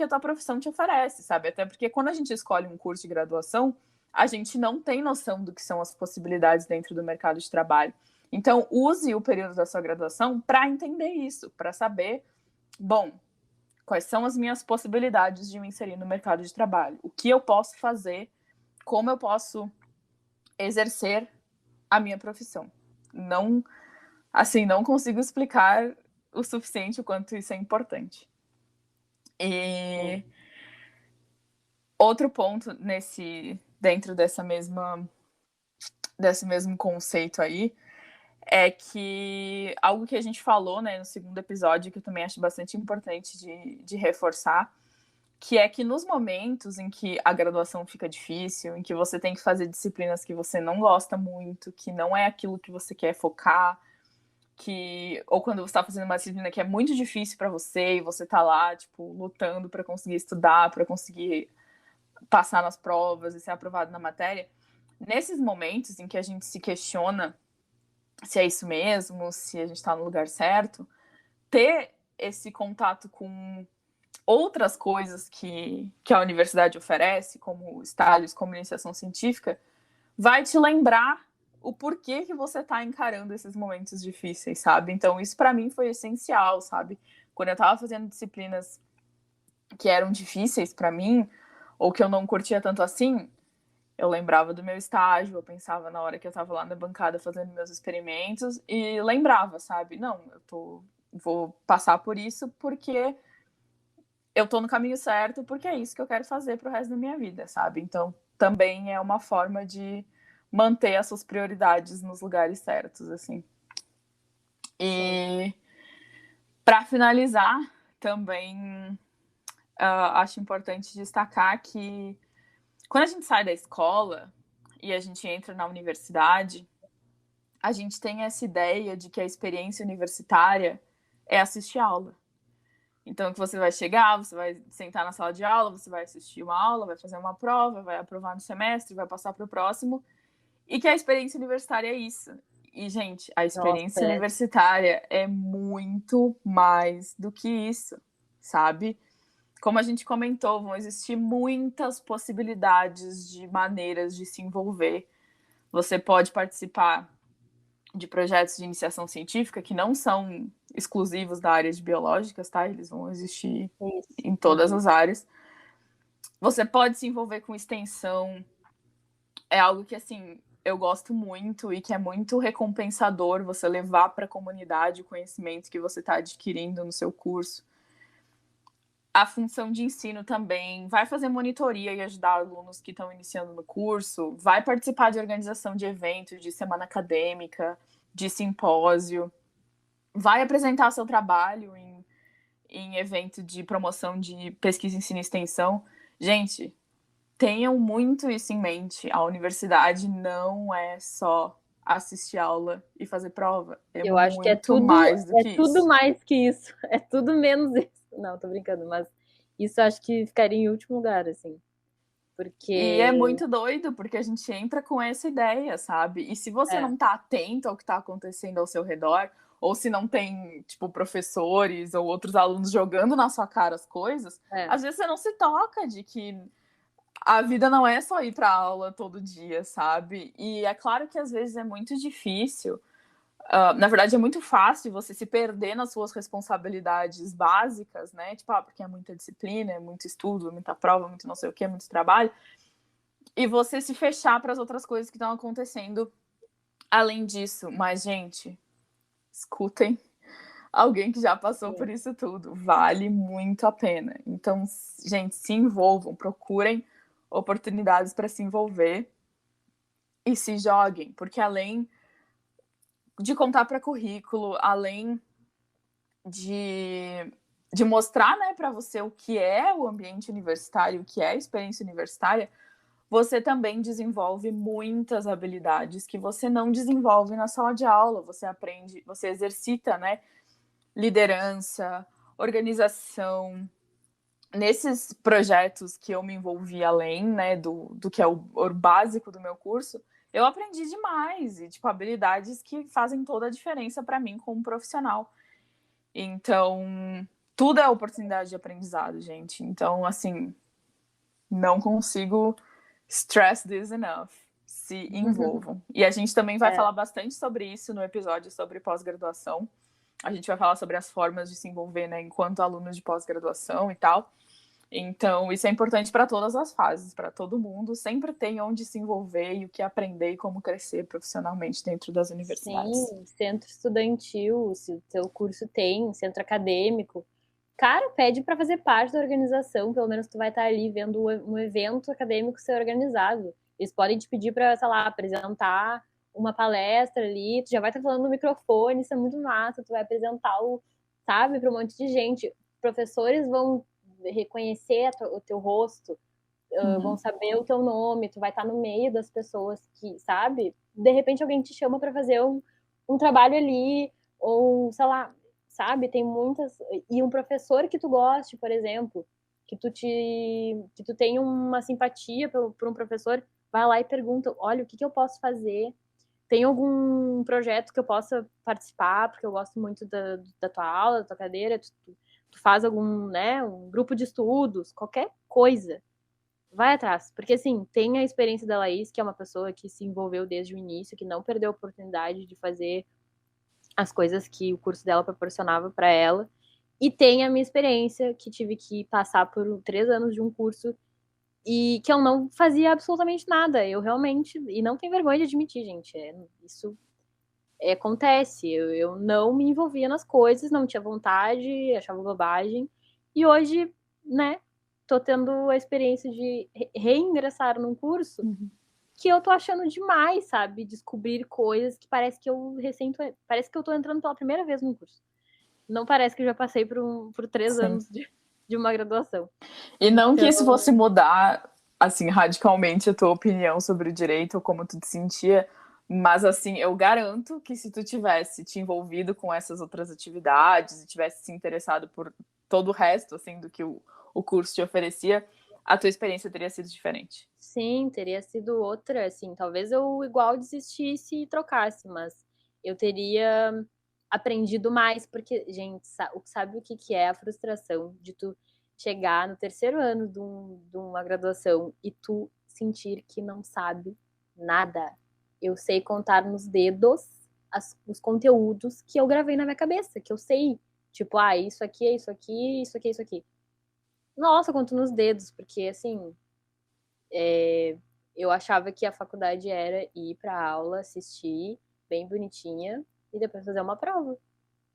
a tua profissão te oferece, sabe? Até porque quando a gente escolhe um curso de graduação, a gente não tem noção do que são as possibilidades dentro do mercado de trabalho. Então, use o período da sua graduação para entender isso, para saber, bom, quais são as minhas possibilidades de me inserir no mercado de trabalho, o que eu posso fazer, como eu posso exercer a minha profissão. Não consigo explicar o suficiente o quanto isso é importante. E outro ponto dentro desse mesmo conceito aí, é que algo que a gente falou, né, no 2º episódio, que eu também acho bastante importante de reforçar, que é que nos momentos em que a graduação fica difícil, em que você tem que fazer disciplinas que você não gosta muito, que não é aquilo que você quer focar, ou quando você tá fazendo uma disciplina que é muito difícil para você e você tá lá, tipo, lutando para conseguir estudar, para conseguir passar nas provas e ser aprovado na matéria, nesses momentos em que a gente se questiona se é isso mesmo, se a gente tá no lugar certo, ter esse contato com outras coisas que a universidade oferece, como estágios, como iniciação científica, vai te lembrar o porquê que você está encarando esses momentos difíceis, sabe? Então, isso para mim foi essencial, sabe? Quando eu estava fazendo disciplinas que eram difíceis para mim, ou que eu não curtia tanto assim, eu lembrava do meu estágio, eu pensava na hora que eu estava lá na bancada fazendo meus experimentos e lembrava, sabe? Não, vou passar por isso porque eu tô no caminho certo, porque é isso que eu quero fazer pro resto da minha vida, sabe? Então, também é uma forma de manter as suas prioridades nos lugares certos, assim. E para finalizar, também acho importante destacar que quando a gente sai da escola e a gente entra na universidade, a gente tem essa ideia de que a experiência universitária é assistir aula. Então, que você vai chegar, você vai sentar na sala de aula, você vai assistir uma aula, vai fazer uma prova, vai aprovar no semestre, vai passar para o próximo, e que a experiência universitária é isso. E, gente, a experiência universitária é muito mais do que isso, sabe? Como a gente comentou, vão existir muitas possibilidades de maneiras de se envolver. Você pode participar de projetos de iniciação científica que não são exclusivos da área de biológicas, tá? Eles vão existir em todas as áreas. Você pode se envolver com extensão. É algo que, assim, eu gosto muito e que é muito recompensador você levar para a comunidade o conhecimento que você está adquirindo no seu curso. A função de ensino também vai fazer monitoria e ajudar alunos que estão iniciando no curso, vai participar de organização de eventos, de semana acadêmica, de simpósio, vai apresentar seu trabalho em evento de promoção de pesquisa, ensino e extensão. Gente, tenham muito isso em mente. A universidade não é só assistir aula e fazer prova. Eu acho que é tudo mais que isso. É tudo menos isso. Não, tô brincando, mas isso acho que ficaria em último lugar, assim. Porque... E é muito doido, porque a gente entra com essa ideia, sabe? E se você não tá atento ao que tá acontecendo ao seu redor, ou se não tem, tipo, professores ou outros alunos jogando na sua cara as coisas, às vezes você não se toca de que a vida não é só ir pra aula todo dia, sabe? E é claro que às vezes é muito difícil. Na verdade, é muito fácil você se perder nas suas responsabilidades básicas, né? Tipo, porque é muita disciplina, é muito estudo, muita prova, muito não sei o que, muito trabalho. E você se fechar para as outras coisas que estão acontecendo além disso. Mas, gente, escutem alguém que já passou por isso tudo. Vale muito a pena. Então, gente, se envolvam, procurem oportunidades para se envolver e se joguem, porque além de contar para currículo, além de mostrar, né, para você o que é o ambiente universitário, o que é a experiência universitária, você também desenvolve muitas habilidades que você não desenvolve na sala de aula. Você aprende, você exercita, né, liderança, organização. Nesses projetos que eu me envolvi além, né, do que é o básico do meu curso, eu aprendi demais e, tipo, habilidades que fazem toda a diferença para mim como profissional. Então, tudo é oportunidade de aprendizado, gente. Então, assim, não consigo stress this enough. Se envolvam. E a gente também vai falar bastante sobre isso no episódio sobre pós-graduação. A gente vai falar sobre as formas de se envolver, né, enquanto alunos de pós-graduação e tal. Então, isso é importante para todas as fases, para todo mundo. Sempre tem onde se envolver e o que aprender e como crescer profissionalmente dentro das universidades. Sim, centro estudantil, se o seu curso tem, centro acadêmico. Cara, pede para fazer parte da organização, pelo menos tu vai estar ali vendo um evento acadêmico ser organizado. Eles podem te pedir para, sei lá, apresentar uma palestra ali, tu já vai estar falando no microfone, isso é muito massa, tu vai apresentar sabe, para um monte de gente. Professores vão reconhecer o teu rosto, vão saber o teu nome, tu vai estar no meio das pessoas que, sabe? De repente alguém te chama para fazer um trabalho ali ou, sei lá, sabe, tem muitas... E um professor que tu goste, por exemplo, que tu tem uma simpatia por um professor, vai lá e pergunta, olha, o que eu posso fazer? Tem algum projeto que eu possa participar, porque eu gosto muito da tua aula, da tua cadeira, tu faz algum, né, um grupo de estudos, qualquer coisa. Vai atrás, porque assim, tem a experiência da Laís, que é uma pessoa que se envolveu desde o início, que não perdeu a oportunidade de fazer as coisas que o curso dela proporcionava para ela. E tem a minha experiência, que tive que passar por 3 anos de um curso e que eu não fazia absolutamente nada. Eu realmente, e não tenho vergonha de admitir, gente, isso acontece. Eu não me envolvia nas coisas, não tinha vontade, achava bobagem. E hoje, né, tô tendo a experiência de reingressar num curso que eu tô achando demais, sabe? Descobrir coisas que parece que parece que eu tô entrando pela primeira vez num curso. Não parece que eu já passei por 3 anos Sim. de uma graduação. E não que isso Então, fosse mudar, assim, radicalmente a tua opinião sobre o direito ou como tu te sentia, mas, assim, eu garanto que se tu tivesse te envolvido com essas outras atividades e tivesse se interessado por todo o resto, assim, do que o curso te oferecia, a tua experiência teria sido diferente. sim, teria sido outra, assim, talvez eu igual desistisse e trocasse, mas eu teria aprendido mais, porque, gente, sabe o que é a frustração de tu chegar no terceiro ano de uma graduação e tu sentir que não sabe nada. Eu sei contar nos dedos os conteúdos que eu gravei na minha cabeça, que eu sei. Tipo, isso aqui é isso aqui, isso aqui é isso aqui. Nossa, eu conto nos dedos, porque assim, eu achava que a faculdade era ir pra aula, assistir, bem bonitinha, e depois fazer uma prova.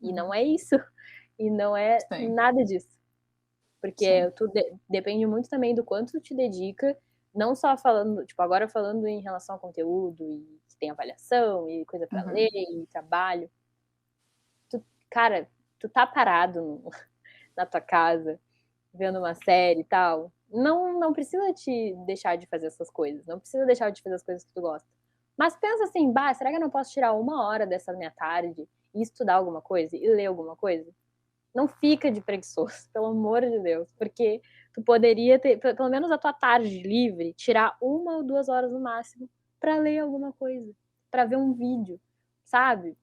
E não é isso. E não é Sim, nada disso. sim. Porque depende muito também do quanto tu te dedica, não só falando, tipo, agora falando em relação ao conteúdo, e que tem avaliação, e coisa pra ler, Uhum. e trabalho. Cara, tu tá parado na tua casa, vendo uma série e tal, não precisa te deixar de fazer essas coisas, não precisa deixar de fazer as coisas que tu gosta. Mas pensa assim, será que eu não posso tirar 1 hora dessa minha tarde e estudar alguma coisa e ler alguma coisa? Não fica de preguiçoso, pelo amor de Deus, porque tu poderia ter, pelo menos a tua tarde livre, tirar 1 ou 2 horas no máximo para ler alguma coisa, para ver um vídeo, sabe?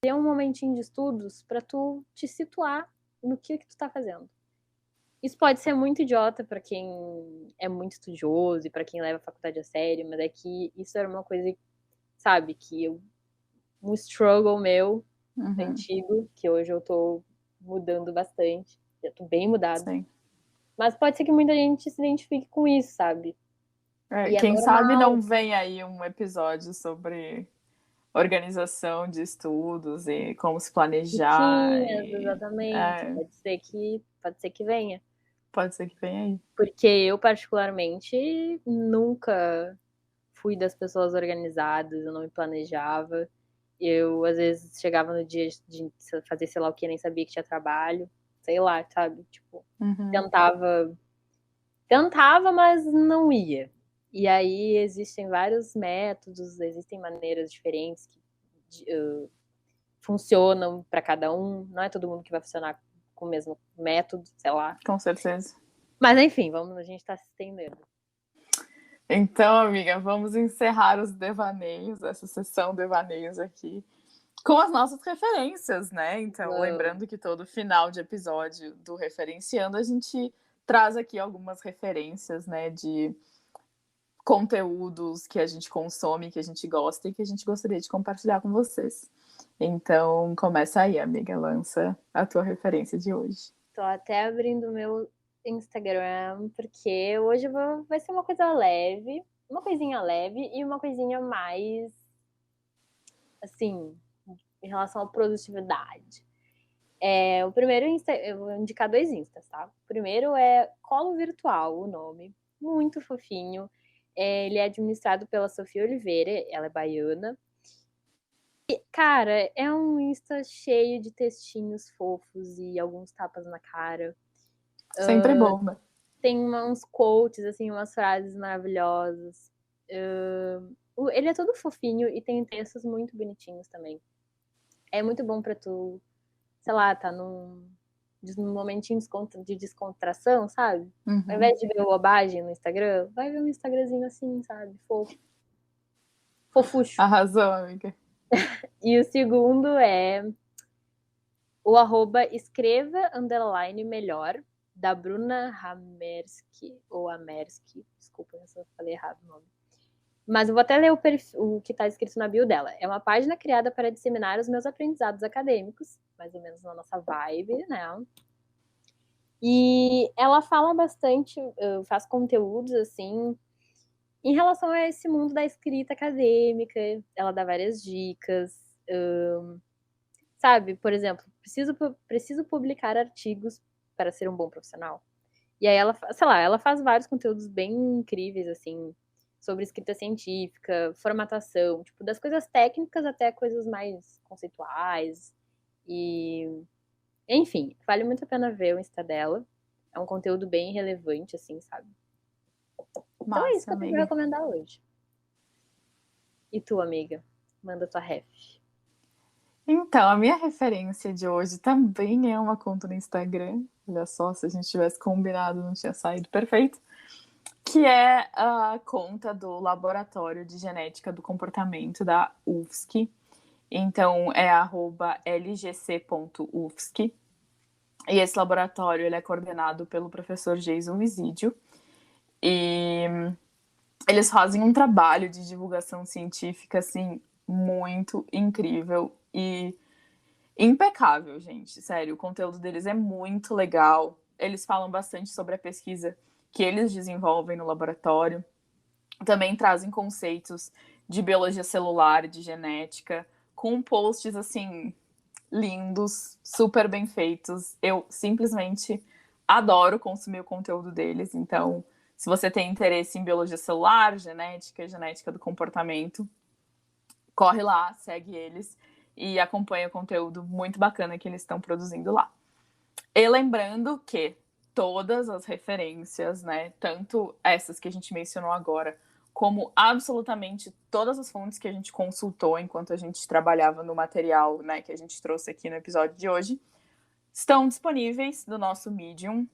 Ter um momentinho de estudos para tu te situar no que tu tá fazendo. Isso pode ser muito idiota para quem é muito estudioso e para quem leva a faculdade a sério, mas é que isso era uma coisa, sabe, um struggle meu Uhum. antigo, que hoje eu tô mudando bastante. Eu tô bem mudado. Sim. Mas pode ser que muita gente se identifique com isso, sabe? E é Quem sabe normal. não vem aí um episódio sobre organização de estudos e como se planejar. Rotinas, exatamente. É, Pode ser que venha. pode ser que venha aí. Porque eu, particularmente, nunca fui das pessoas organizadas, eu não me planejava. Eu, às vezes, chegava no dia de fazer sei lá o que, nem sabia que tinha trabalho. Sei lá, sabe? Tipo, Uhum. tentava, mas não ia. E aí existem vários métodos, existem maneiras diferentes que funcionam para cada um. Não é todo mundo que vai funcionar com o mesmo método, sei lá. Com certeza. Mas enfim, a gente tá se estendendo. Então, amiga, vamos encerrar os devaneios, essa sessão devaneios aqui, com as nossas referências, né? Então, Vamos. lembrando que todo final de episódio do Referenciando, a gente traz aqui algumas referências, né, de conteúdos que a gente consome, que a gente gosta e que a gente gostaria de compartilhar com vocês. Então, começa aí, amiga, lança a tua referência de hoje. Tô até abrindo o meu Instagram, porque hoje vai ser uma coisa leve, uma coisinha leve e uma coisinha mais, assim, em relação à produtividade. O primeiro Insta, eu vou indicar 2 Instas, tá? O primeiro é Colo Virtual, o nome, muito fofinho. Ele é administrado pela Sofia Oliveira, ela é baiana. E, cara, é um Insta cheio de textinhos fofos e alguns tapas na cara. Sempre bom, né? Tem uns quotes, assim, umas frases maravilhosas. Ele é todo fofinho e tem textos muito bonitinhos também. é muito bom pra tu, sei lá, tá num momentinho de descontração, sabe? Ao invés de ver bobagem no Instagram, vai ver um Instagramzinho assim, sabe? Fofo. Fofucho. Arrasou, amiga. E o segundo é o @escreva_melhor, da Bruna Hamersky, ou Amersky, desculpa se eu falei errado o nome. Mas eu vou até ler o que está escrito na bio dela. É uma página criada para disseminar os meus aprendizados acadêmicos, mais ou menos na nossa vibe, né? E ela fala bastante, faz conteúdos assim, em relação a esse mundo da escrita acadêmica. Ela dá várias dicas, sabe? Por exemplo, preciso publicar artigos para ser um bom profissional. E aí ela, sei lá, ela faz vários conteúdos bem incríveis, assim, sobre escrita científica, formatação, tipo, das coisas técnicas até coisas mais conceituais. E, enfim, vale muito a pena ver o Insta dela. É um conteúdo bem relevante, assim, sabe? Então é isso que eu tenho pra recomendar hoje. E tu, amiga? Manda tua ref. Então, a minha referência de hoje também é uma conta no Instagram. Olha só, se a gente tivesse combinado, não tinha saído perfeito. Que é a conta do Laboratório de Genética do Comportamento da UFSC. Então, é @lgc.ufsc. E esse laboratório ele é coordenado pelo professor Jason Visídio. E eles fazem um trabalho de divulgação científica, assim, muito incrível e impecável, gente. Sério, o conteúdo deles é muito legal. Eles falam bastante sobre a pesquisa que eles desenvolvem no laboratório. Também trazem conceitos de biologia celular, de genética, com posts, assim, lindos, super bem feitos. Eu simplesmente adoro consumir o conteúdo deles. Então, se você tem interesse em biologia celular, genética do comportamento, corre lá, segue eles e acompanha o conteúdo muito bacana que eles estão produzindo lá. E lembrando que todas as referências, né, tanto essas que a gente mencionou agora, como absolutamente todas as fontes que a gente consultou enquanto a gente trabalhava no material, né, que a gente trouxe aqui no episódio de hoje, estão disponíveis no nosso Medium.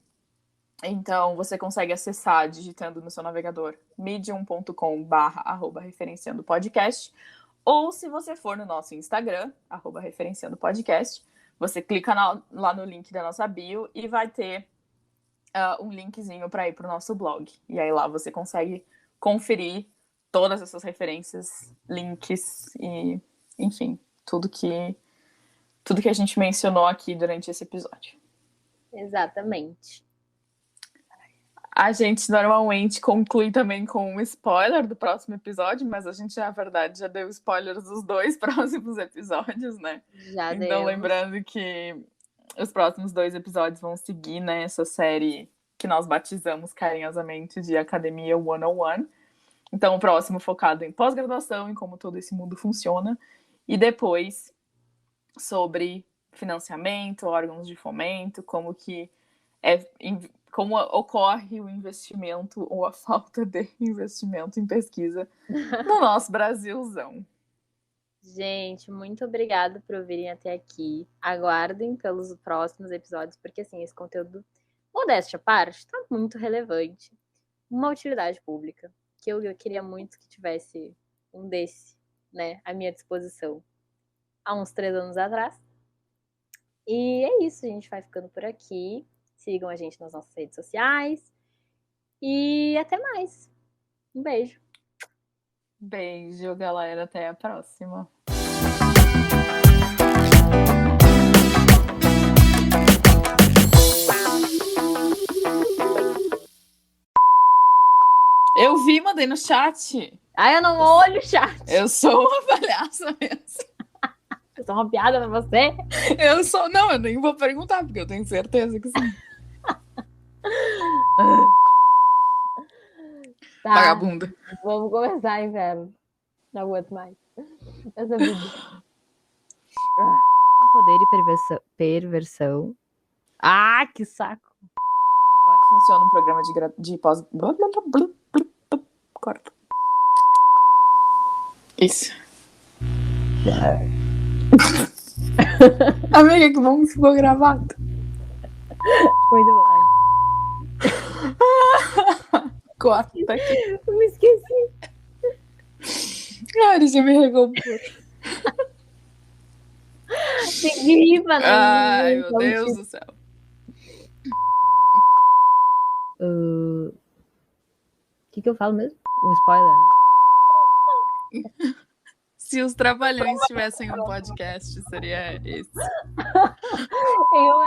Então, você consegue acessar digitando no seu navegador medium.com/referenciandopodcast, ou se você for no nosso Instagram, @referenciandopodcast, você clica lá no link da nossa bio e vai ter um linkzinho para ir para o nosso blog. E aí lá você consegue conferir todas essas referências, links e, enfim, tudo que a gente mencionou aqui durante esse episódio. Exatamente. A gente normalmente conclui também com um spoiler do próximo episódio, mas a gente, na verdade, já deu spoilers dos 2 próximos episódios, né? Já então, demos. Lembrando que os próximos 2 episódios vão seguir, né, essa série que nós batizamos carinhosamente de Academia 101. Então, o próximo focado em pós-graduação, em como todo esse mundo funciona. E depois, sobre financiamento, órgãos de fomento, como ocorre o investimento ou a falta de investimento em pesquisa no nosso Brasilzão. Gente, muito obrigada por ouvirem até aqui. Aguardem pelos próximos episódios, porque assim, esse conteúdo, modéstia à parte, está muito relevante. Uma utilidade pública, que eu queria muito que tivesse um desse, né, à minha disposição há uns 3 anos atrás. E é isso, a gente vai ficando por aqui. Sigam a gente nas nossas redes sociais. E até mais. Um beijo. Beijo, galera. Até a próxima. Eu vi, mandei no chat. Ah, eu não olho o chat. Eu sou uma palhaça mesmo. Eu sou uma piada pra você? Eu sou... Não, eu nem vou perguntar, porque eu tenho certeza que sim. Tá. Vagabunda. Vamos começar, inverno. Não aguento mais. Essa vida. Poder e perversão. Ah, que saco. Funciona um programa de pós... Corta. Isso. Amiga, que bom que ficou gravado. Muito bom. Corta aqui. Eu me esqueci. Cara, já me regou. Tem gripa, né? Ai, meu Deus do céu. O que eu falo mesmo? Um spoiler, né? Se os Trapalhões tivessem um podcast, seria esse. Eu